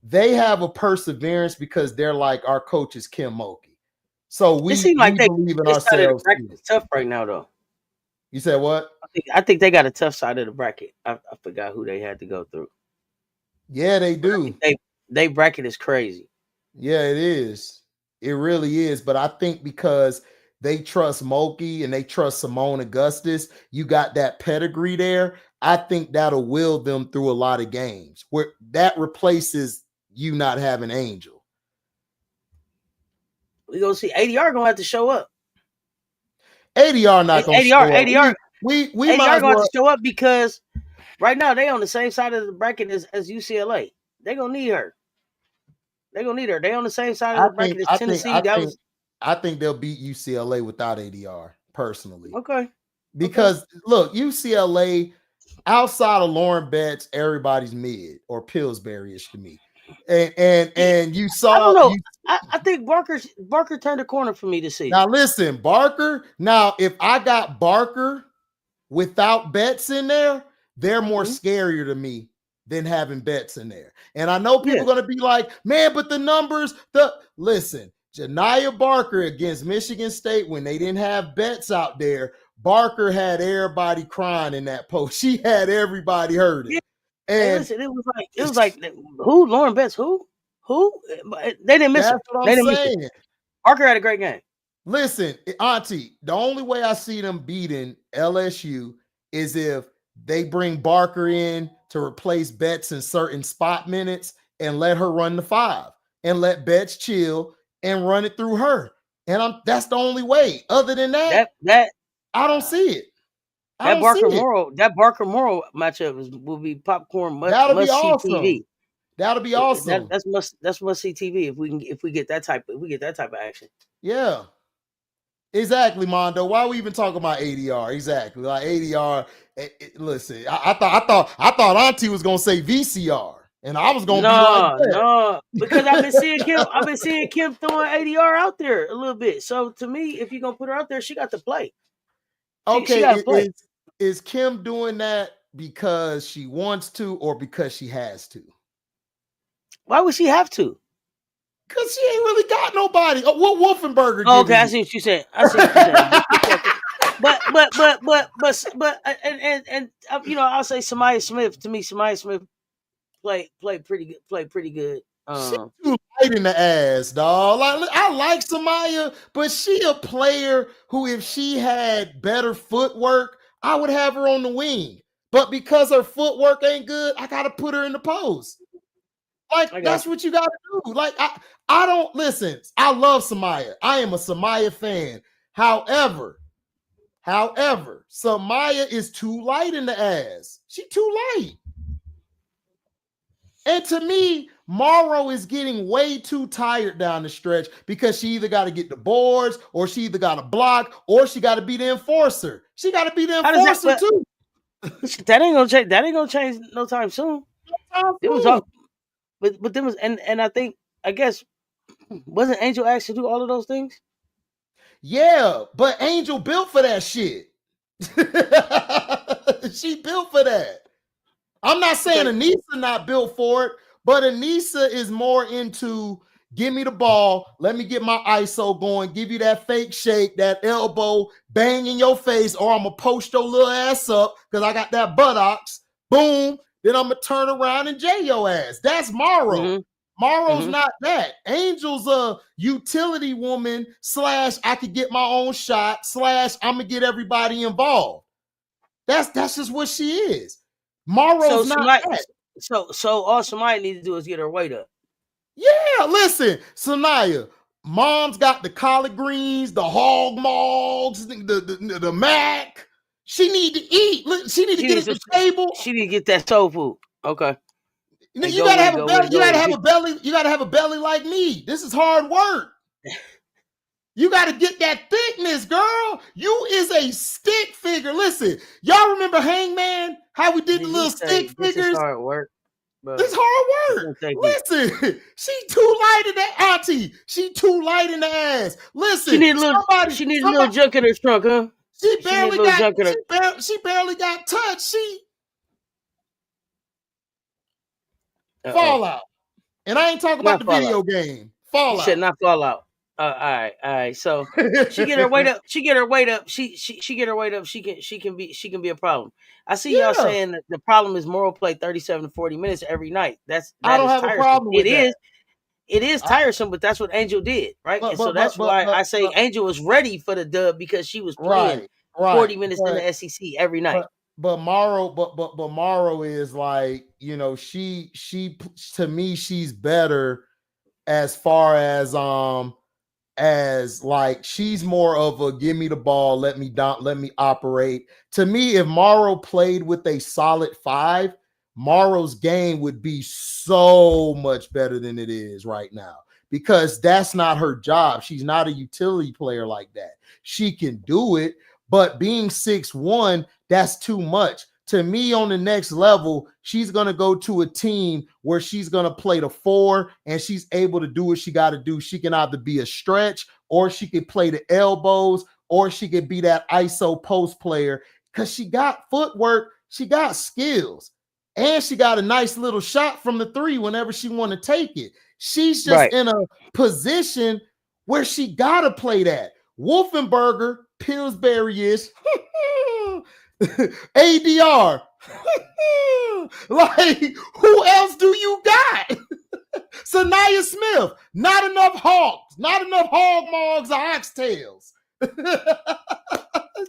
they have a perseverance because they're like our coach is Kim Mulkey. So It we seems like we believe in they started the ourselves bracket too. is tough right now though. You said what? I think they got a tough side of the bracket. I forgot who they had to go through. Yeah, they But I do. think they bracket is crazy. Yeah, it is. It really is. But I think because they trust Mulkey and they trust Simone Augustus, you got that pedigree there. I think that'll will them through a lot of games where that replaces you not having Angel. We gonna see ADR gonna have to show up. ADR not gonna ADR show up. ADR We might ADR as gonna have well. to show up because right now they on the same side of the bracket as UCLA. They gonna need her. They gonna need her. They on the same side of I the think bracket as I think Tennessee. I That think was I think they'll beat UCLA without ADR personally. Okay. Because look, UCLA outside of Lauren Betts, everybody's mid or Pillsbury-ish to me. And you I don't saw know. you I think Barker turned the corner for me this season. now listen, Barker. Now, if I got Barker without Betts in there, they're more scarier to me than having Betts in there. And I know people are going to be like, man, but the numbers, listen, Janiyah Barker against Michigan State when they didn't have Betts out there, Barker had everybody crying in that post. She had everybody hurting. Yeah. And hey, listen, it was like who? Lauren Betts? Who? They didn't miss her. That's what They I'm didn't saying. miss her. Barker had a great game. Listen, Auntie, the only way I see them beating LSU is if they bring Barker in to replace Betts in certain spot minutes and let her run the 5 and let Betts chill and run it through her. And that's the only way. Other than that I don't see it. That Barker Morrow matchup will be popcorn. That'll be awesome. TV. That'll be awesome. That's must see TV if we get that type of action. Yeah. Exactly, Mondo. Why are we even talking about ADR? Exactly, like ADR. Listen, I thought Auntie was gonna say VCR, and I was gonna be like, no, because I've been seeing Kim throwing ADR out there a little bit. So to me, if you're gonna put her out there, she got to play. Okay, is Kim doing that because she wants to or because she has to? Why would she have to? Because she ain't really got nobody. What Wolfenberger? Okay, I see what you said. but you know, I'll say Samaya Smith. To me, Samaya Smith played pretty good. She's too light in the ass, dog. Like, I like Samaya, but she a player who, if she had better footwork, I would have her on the wing. But because her footwork ain't good, I gotta put her in the post. Like, that's what you gotta do. Like, I don't listen. I love Samaya. I am a Samaya fan. However, Samaya is too light in the ass. She too light. And to me, Morrow is getting way too tired down the stretch because she either got to get the boards or she either got to block or she got to be the enforcer. She got to be the enforcer too. That ain't gonna change no time soon. It was all, but there was and I guess wasn't Angel asked to do all of those things? Yeah, but Angel built for that shit. She built for that. I'm not saying Anissa not built for it, but Anissa is more into give me the ball, let me get my ISO going, give you that fake shake, that elbow, bang in your face, or I'm going to post your little ass up because I got that buttocks. Boom. Then I'm going to turn around and J your ass. That's Morrow. Mm-hmm. Morrow's not that. Angel's a utility woman / I could get my own shot / I'm going to get everybody involved. That's just what she is. Morrow's not that. So all Samaya needs to do is get her weight up. Yeah, listen, Sanaya, mom's got the collard greens, the hog mogs, the mac. She need to eat. She need to get at the table. She need to get that soul food. Okay. You gotta have a belly. You gotta have a belly. You gotta have a belly like me. This is hard work. You got to get that thickness, girl. You is a stick figure. Listen, y'all remember Hangman? How we did the little stick figures? This is hard work. This hard work. Listen, she too light in that auntie. She too light in the ass. Listen, she need a little junk in her trunk, huh? She barely got touched. She Fallout. And I ain't talking about the video game. Fallout. You said not Fallout. All right. So she get her weight up. She get her weight up. She get her weight up. She can be a problem. I see y'all saying that the problem is Morrow play 37 to 40 minutes every night. I don't have tiresome. A problem with that. It is tiresome, but that's what Angel did, right? So that's why I say Angel was ready for the dub because she was playing 40 minutes in the SEC every night. But Morrow is like, you know, she to me she's better as far as like she's more of a give me the ball, let me operate. To me, if Morrow played with a solid 5, Morrow's game would be so much better than it is right now because that's not her job. She's not a utility player like that. She can do it, but being 6'1", that's too much. To me, on the next level, she's going to go to a team where she's going to play the 4 and she's able to do what she got to do. She can either be a stretch, or she could play the elbows, or she could be that ISO post player, because she got footwork, she got skills, and she got a nice little shot from the 3 whenever she want to take it. She's just in a position where she got to play that. Wolfenberger, Pillsbury-ish, ADR. Like, who else do you got? Sanaya Smith, not enough hogs, not enough hog mogs or oxtails.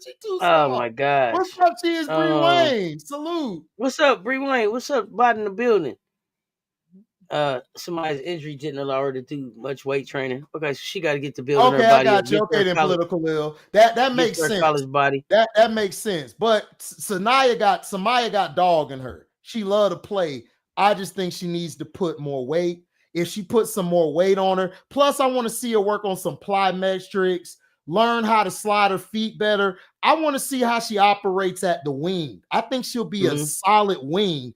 She too small. Oh my gosh. What's up, she is Bree Wayne. Salute. What's up, Bree Wayne? What's up, bot in the building? Somebody's injury didn't allow her to do much weight training. Okay, so she got to get to building her body. Okay, I got you. Okay, then political will. That makes sense. College body. That makes sense. But Samaya got dog in her. She love to play. I just think she needs to put more weight. If she puts some more weight on her, plus I want to see her work on some plyometrics, learn how to slide her feet better. I want to see how she operates at the wing. I think she'll be a solid wing.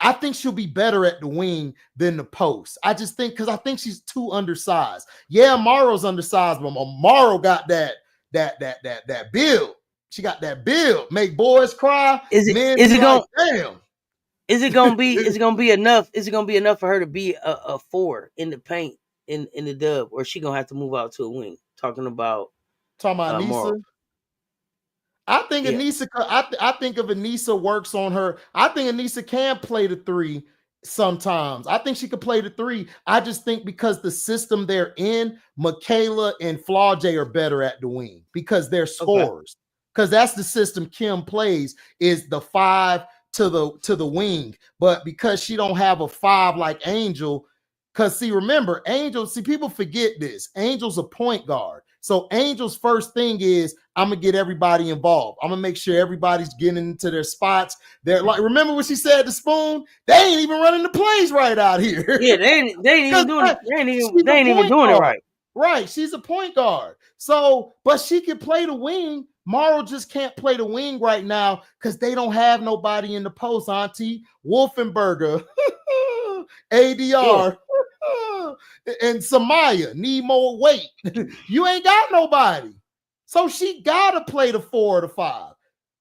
I think she'll be better at the wing than the post. I just think, because I think she's too undersized. Yeah, Morrow's undersized, but Morrow got that build. She got that build. Make boys cry. Is it gonna be enough? Is it gonna be enough for her to be a 4 in the paint in the dub, or is she gonna have to move out to a wing? Talking about Anissa. Morrow. I think Anissa. I think if Anissa works on her, I think Anissa can play the 3 sometimes. I think she could play the 3. I just think because the system they're in, Michaela and Flaude are better at the wing because they're scorers. Because that's the system Kim plays, is the 5 to the wing. But because she don't have a 5 like Angel, because remember, Angel, people forget this. Angel's a point guard. So Angel's first thing is, I'm gonna get everybody involved. I'm gonna make sure everybody's getting into their spots. They're like, remember what she said to Spoon? They ain't even running the plays right out here. Yeah, they ain't even doing it. They ain't even doing it right. Right, she's a point guard. So, but she can play the wing. Morrow just can't play the wing right now because they don't have nobody in the post. Auntie Wolfenberger, ADR. And Samaya need more weight. You ain't got nobody. So she gotta play the 4 or the 5.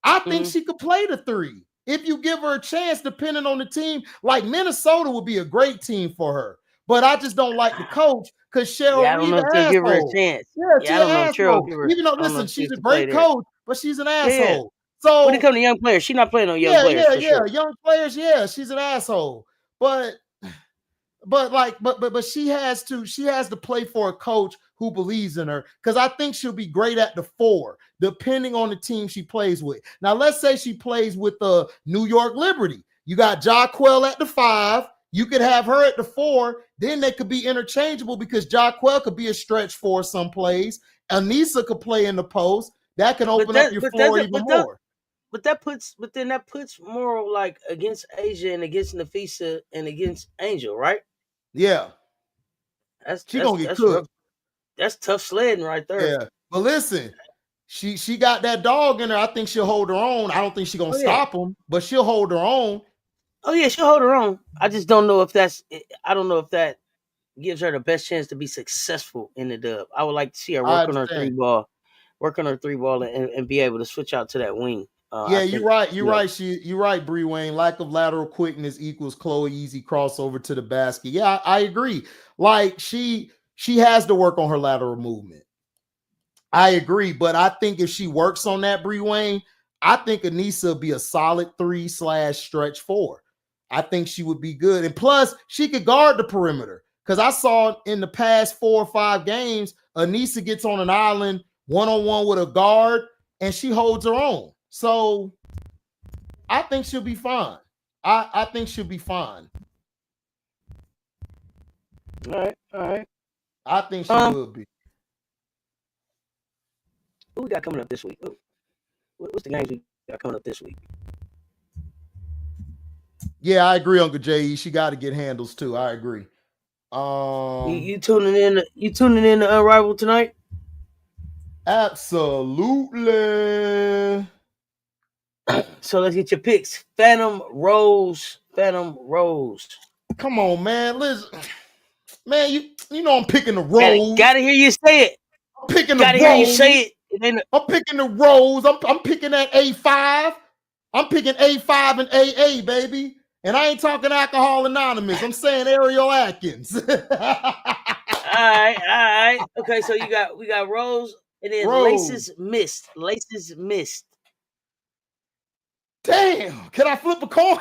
I think she could play the 3 if you give her a chance, depending on the team. Like Minnesota would be a great team for her. But I just don't like the coach because Cheryl Reeve an asshole. Give her a chance. Yeah, she's an asshole. Even though, listen, she's a great coach, but she's an asshole. Yeah. So when it comes to young players, she's not playing on young players. Sure. Young players, she's an asshole. But she has to play for a coach who believes in her, because I think she'll be great at the 4, depending on the team she plays with. Now, let's say she plays with the New York Liberty. You got Jaquel at the 5. You could have her at the 4. Then they could be interchangeable because Jaquel could be a stretch 4 some plays. Anissa could play in the post. That can open up your floor even more. But that puts more like against Asia and against Nafisa and against Angel, right? Yeah. That's gonna get cooked. That's tough sledding right there. Yeah. But listen, she got that dog in her. I think she'll hold her own. I don't think she's gonna stop him, but she'll hold her own. Oh yeah, she'll hold her own. I just don't know if I don't know if that gives her the best chance to be successful in the dub. I would like to see her work on her 3 ball, and be able to switch out to that wing. You're right. You're right, Bree Wayne. Lack of lateral quickness equals Chloe easy crossover to the basket. Yeah, I agree. Like she has to work on her lateral movement. I agree, but I think if she works on that, Bree Wayne, I think Anissa will be a solid 3/stretch 4. I think she would be good. And plus, she could guard the perimeter. Because I saw in the past 4 or 5 games, Anissa gets on an island one-on-one with a guard, and she holds her own. So I think she'll be fine. I think she'll be fine. All right. I think she will be. Who we got coming up this week? What's the games we got coming up this week? Yeah, I agree, Uncle J.E. She got to get handles too. I agree. You tuning in? You tuning in to Unrivaled tonight? Absolutely. So let's get your picks. Phantom Rose. Phantom Rose. Come on, man. Listen, man, you know I'm picking the Gotta, Rose. gotta hear you say it. I'm picking the Gotta hear you Rose. say it. It ain't I'm picking the Rose. I'm picking that A5. I'm picking A5 and AA, baby. And I ain't talking Alcohol Anonymous. I'm saying Ariel Atkins. all right. Okay, so we got Rose and then Rose. Laces Mist. Laces Mist. Damn. Can I flip a coin?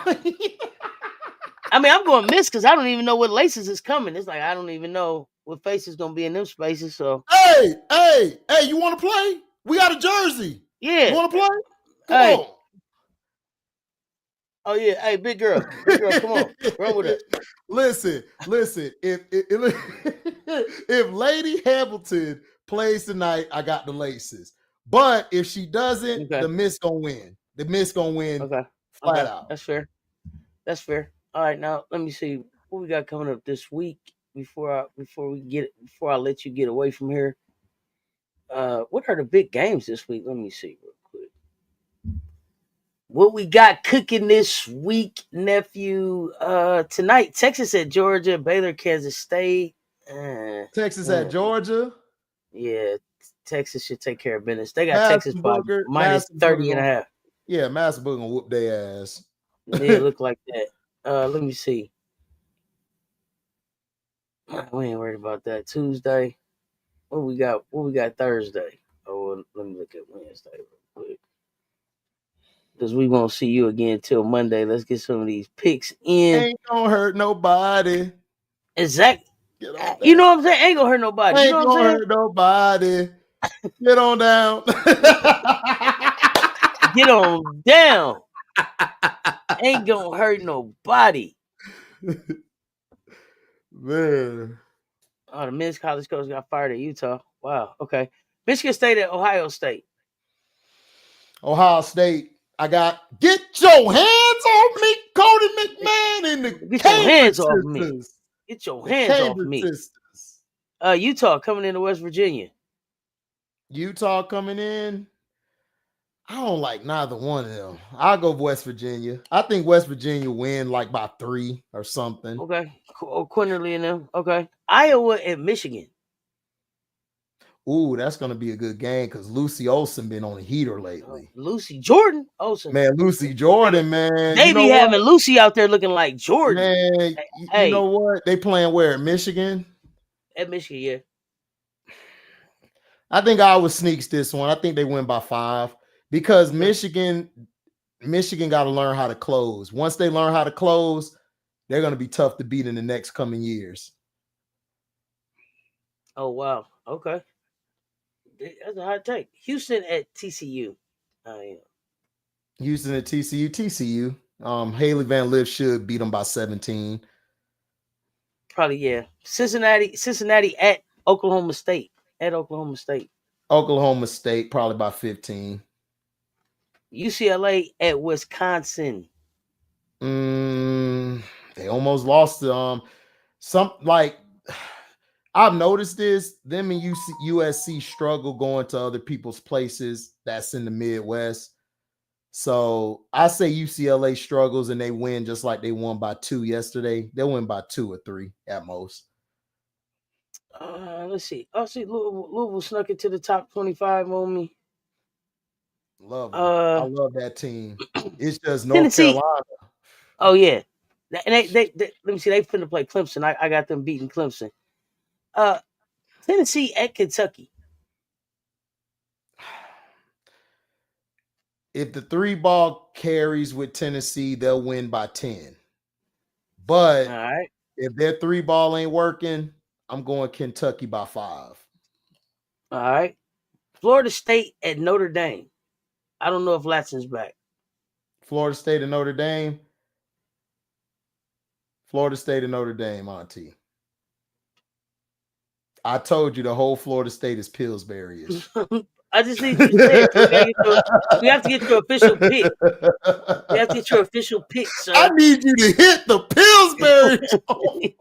I mean, I'm going Mist because I don't even know what Laces is coming. It's like I don't even know what face is gonna be in them spaces. So hey, you want to play? We got a jersey. yeah. You want to play? Come Hey. on. Oh yeah. Hey, big girl, come on, run with us. Listen. If Lady Hamilton plays tonight, I got the Laces. But if she doesn't, Okay. the Miss gonna win. The Miss gonna win. Okay. Flat out. That's fair. That's fair. All right, now let me see what we got coming up this week before I let you get away from here. What are the big games this week? Let me see real quick. What we got cooking this week, nephew? Tonight, Texas at Georgia, Baylor, Kansas State. Texas at Georgia. Yeah, Texas should take care of business. They got Texas by minus 30 and a half. Yeah, Massachusetts gonna whoop their ass. Yeah, look like that. Let me see. We ain't worried about that. Tuesday. What we got? What we got Thursday? Oh, let me look at Wednesday real quick. Because we won't see you again till Monday. Let's get some of these picks in. Ain't gonna hurt nobody. Exactly. You know what I'm saying? Ain't gonna hurt nobody. Ain't You know what I'm saying? Hurt nobody. Get on down. Get on down. Ain't gonna hurt nobody. Man. Oh, the men's college coach got fired at Utah. Wow. Okay. Michigan State at Ohio State. Ohio State. I got get your hands off me, Cody McMahon, and the Get your hands off me. Get your hands off me. Sisters. Utah coming into West Virginia. Utah coming in. I don't like neither one of them. I'll go West Virginia. I think West Virginia win like by 3 or something. Okay. Quinterly and them. Okay. Iowa and Michigan. Ooh, that's gonna be a good game because Lucy Olsen been on a heater lately. Lucy Jordan Olsen. Man, Lucy Jordan, man. They be having Lucy out there looking like Jordan. Man, you know what? They playing where? Michigan? At Michigan, yeah. I think Iowa sneaks this one. I think they win by 5 because Michigan got to learn how to close. Once they learn how to close, they're going to be tough to beat in the next coming years. Oh, wow. Okay. That's a hot take. Houston at TCU. Houston at TCU. Haley Van Lith should beat them by 17. Probably, yeah. Cincinnati at Oklahoma State. Oklahoma State, probably by 15. UCLA at Wisconsin. They almost lost to I've noticed this. Them and USC struggle going to other people's places that's in the Midwest. So I say UCLA struggles and they win just like they won by 2 yesterday. They'll win by 2 or 3 at most. Let's see. Oh, see, Louisville snuck into the top 25 on me. Love them. I love that team. It's just North Tennessee. Carolina. Oh yeah, and they let me see. They finna play Clemson. I got them beating Clemson. Tennessee at Kentucky. If the 3 ball carries with Tennessee, they'll win by 10. But all right, if their 3 ball ain't working, I'm going Kentucky by 5. All right. Florida State at Notre Dame. I don't know if Latson's back. Florida State and Notre Dame. Auntie. I told you the whole Florida State is Pillsbury-ish. I just need you to say it. We have to get your official pick. We have to get your official pick, sir. I need you to hit the Pillsbury.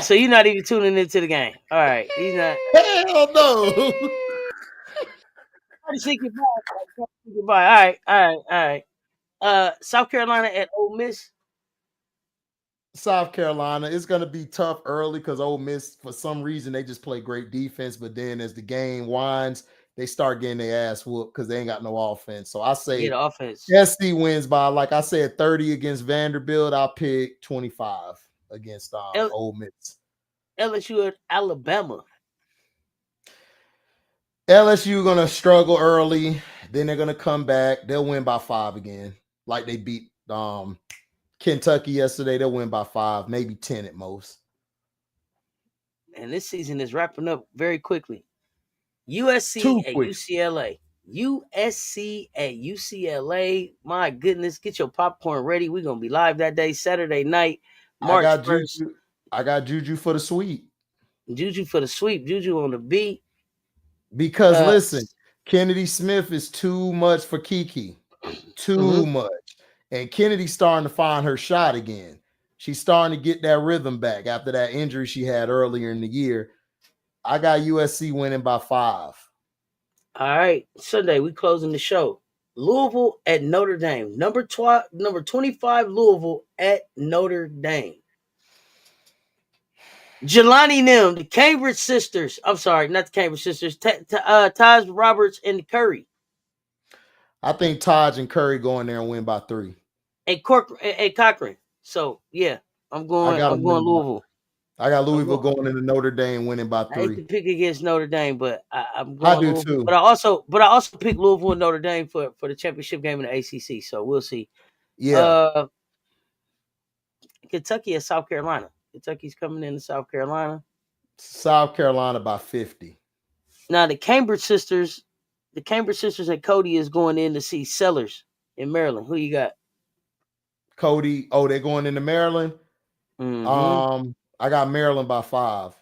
So you're not even tuning into the game. All right, he's not. Hell no. Try to say goodbye. Try to say goodbye. All right, all right, all right. South Carolina at Ole Miss. South Carolina, it's going to be tough early because Ole Miss, for some reason, they just play great defense. But then as the game winds, they start getting their ass whooped because they ain't got no offense. So I Yeah, say the offense. SC wins by, like I said, 30 against Vanderbilt. I'll pick 25 against Ole Miss. LSU at Alabama. LSU going to struggle early. Then they're going to come back. They'll win by 5 again, like they beat Kentucky yesterday. They'll win by 5, maybe 10 at most. And this season is wrapping up very quickly. USC Too at quick. UCLA. USC at UCLA. My goodness, get your popcorn ready. We're gonna be live that day, Saturday night, I March got 1st. Juju. I got Juju for the sweep. Juju for the sweep. Juju on the beat. Because Uh, listen, Kennedy Smith is too much for Kiki. Too mhm. much. And Kennedy's starting to find her shot again. She's starting to get that rhythm back after that injury she had earlier in the year. I got USC winning by 5. All right, Sunday we closing the show. Louisville at Notre Dame. Number 25 Louisville at Notre Dame. Jelani Nim, the Cambridge sisters. I'm sorry, not the Cambridge sisters. Taj Roberts and Curry. I think Taj and Curry go in there and win by 3. And Cochran. So yeah, I'm I going. got I'm them going winning by. Louisville. I got I'm Louisville going. going into Notre Dame winning by I hate 3. to pick against Notre Dame, but I'm I going do Louisville. too. But I also pick Louisville and Notre Dame for the championship game in the ACC. So we'll see. Yeah. Uh, Kentucky and South Carolina. Kentucky's coming into South Carolina. South Carolina by 50. Now the Cambridge sisters and Cody is going in to see Sellers in Maryland. Who you got? Cody. Oh, they're going into Maryland. Mm-hmm. I got Maryland by 5.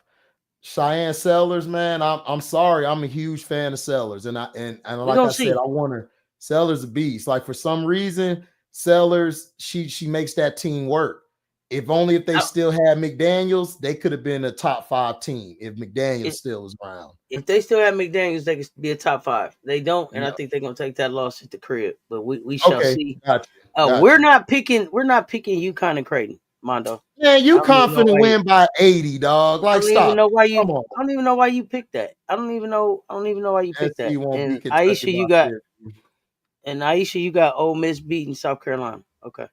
Cheyenne Sellers, man, I'm sorry. I'm a huge fan of Sellers. And We're like gonna I said, see. I want her. Sellers a beast. Like for some reason, Sellers, she makes that team work. If they I- still had McDaniels, they could have been a top 5 team if McDaniels If, still was around. if they still have McDaniels, they could be a top 5. They don't, and I Yeah. think they're gonna take that loss at the crib. But we shall Okay. see. Got you. We're not picking UConn and Creighton, Mondo. Man, I you don't even know confident why you win by 80, dog. I Like, don't even stop know it. why you Come on. I don't even know why you picked that. I don't even know why you picked that. SC won't And beat Kentucky by 50. Aisha, you got Ole Miss beating South Carolina. Okay.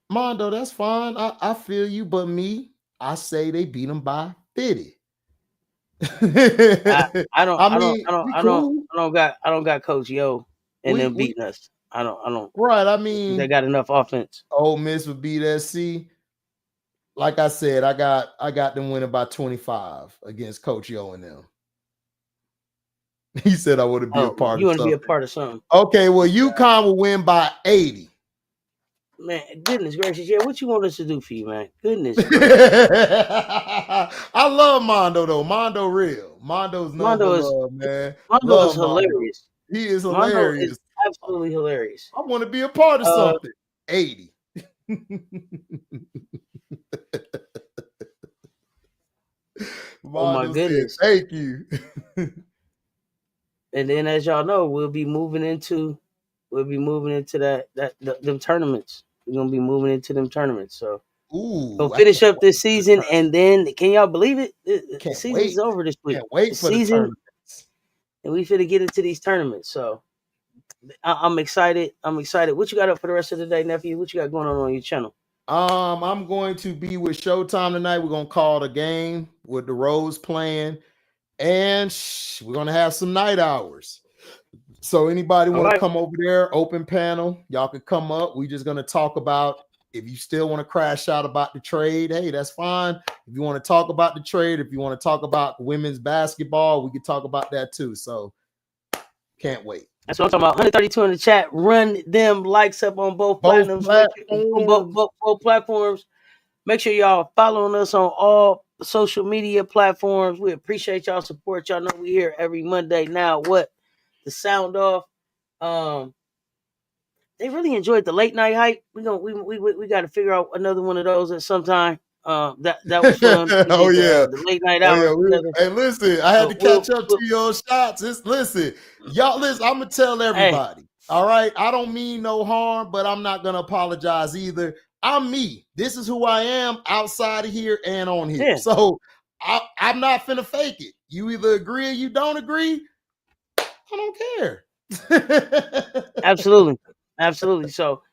Mondo, that's fine. I feel you, but me, I say they beat them by 50. I I don't I I don't mean, I don't we I don't cool. I don't got Coach Yo and them We beating us. I don't right. I think they mean, got enough offense. Ole Miss would beat SC. Like I said, I got them winning by 25 against Coach Yo and them. He said I want to be a Oh, part you of want to be a something. part of something. Okay, well, UConn will win by 80. Man, goodness gracious. Yeah, what you want us to do for you, man? Goodness gracious. I love Mondo though. Mondo real. Mondo's known for Mondo is love, man. Mondo is Love Mondo. hilarious. He is Mondo is hilarious. absolutely hilarious. I want to be a part of Uh something. 80. oh my Mondo said, goodness. thank you. And then as y'all know, we'll be moving into them tournaments. We're gonna be moving into them tournaments. So Ooh, gonna I finish can't up wait this for the season, tournament. and then can y'all believe it? The Can't season's wait. over this week. Can't wait The for the season, tournaments. and we finna get into these tournaments. So I'm excited. I'm excited. What you got up for the rest of the day, nephew? What you got going on your channel? I'm going to be with Showtime tonight. We're gonna call the game with the Rose playing, and we're gonna have some night hours. So anybody All want to right. come over there, open panel, y'all can come up. We're just gonna talk about if you still want to crash out about the trade, hey, that's fine. If you want to talk about the trade, if you want to talk about women's basketball, we can talk about that too. So can't wait. That's what I'm talking about. 132 in the chat. Run them likes up on both Both platinums. Make sure, on platforms. both platforms. Make sure y'all following us on all social media platforms. We appreciate y'all support. Y'all know we here every Monday. Now what? The sound off. Um, they really enjoyed the late night hype. We got to figure out another one of those at some time. That was fun. We Oh did yeah. the late night Oh yeah. hours together. Hey, listen, I had to catch up We'll to your shots. Listen, y'all. Listen, I'm gonna tell hey, everybody. All right, I don't mean no harm, but I'm not gonna apologize either. I'm me. This is who I am outside of here and on here. yeah, So I'm not finna fake it. You either agree or you don't agree. I don't care. absolutely, absolutely. So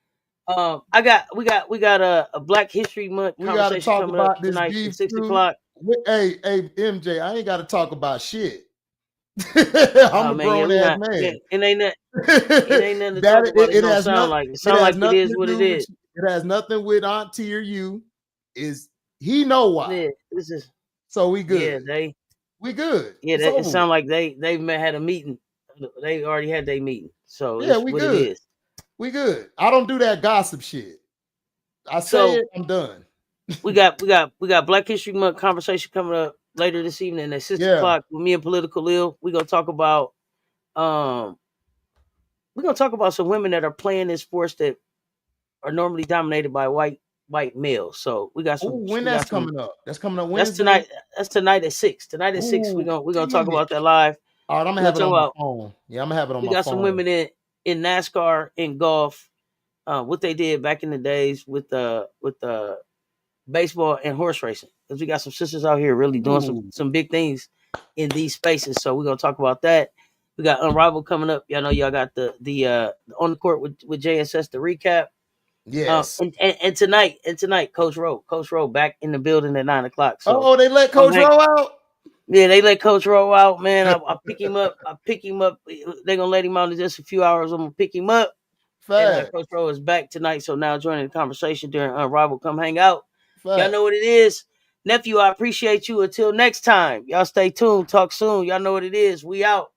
we got a Black History Month We got to conversation talk coming up about this tonight at beef 6 o'clock. too. Hey, MJ, I ain't got to talk about shit. I'm Oh a man, yeah, grown we ass not. Yeah, man. it ain't nothing to talk about. It's It gonna has sound not. like it. It Sound has like it nothing is to what it do with. is. It has nothing with Auntie or you. Is he know why? Yeah, this is. So we Yeah, good. they. We good. Yeah, It's it over with. sound like they had a meeting. They already had their meeting, so Yeah, it's we what it good. is. We good. I don't do that gossip shit. I say So it. I'm done. we got Black History Month conversation coming up later this evening at six Yeah. o'clock with me and Political Ill. Um we're gonna talk about some women that are playing in sports that are normally dominated by white males. So Ooh, when we that's got some coming up? That's coming up that's Wednesday. tonight that's tonight at 6. Tonight at 6 Ooh, we're gonna talk damn it. about that live. All right, I'm gonna We're gonna have it talk on my about phone. Yeah, I'm gonna have it on we my got some phone. women in NASCAR and golf, what they did back in the days with baseball and horse racing. Because we got some sisters out here really doing Ooh, some big things in these spaces. So we're gonna talk about that. We got Unrivaled coming up. Y'all know y'all got the on the court with JSS the recap. yes. And tonight, Coach Rowe back in the building at 9 o'clock. So Oh, they let come Coach hang. Rowe out. Yeah, they let Coach Rowe out, man. I pick him up. I pick him up. They're gonna let him out in just a few hours. I'm gonna pick him up. And Fact, Coach Rowe is back tonight. So now joining the conversation during Unrivaled. Come hang out. Y'all fact. know what it is. Nephew, I appreciate you. Until next time. Y'all stay tuned. Talk soon. Y'all know what it is. We out.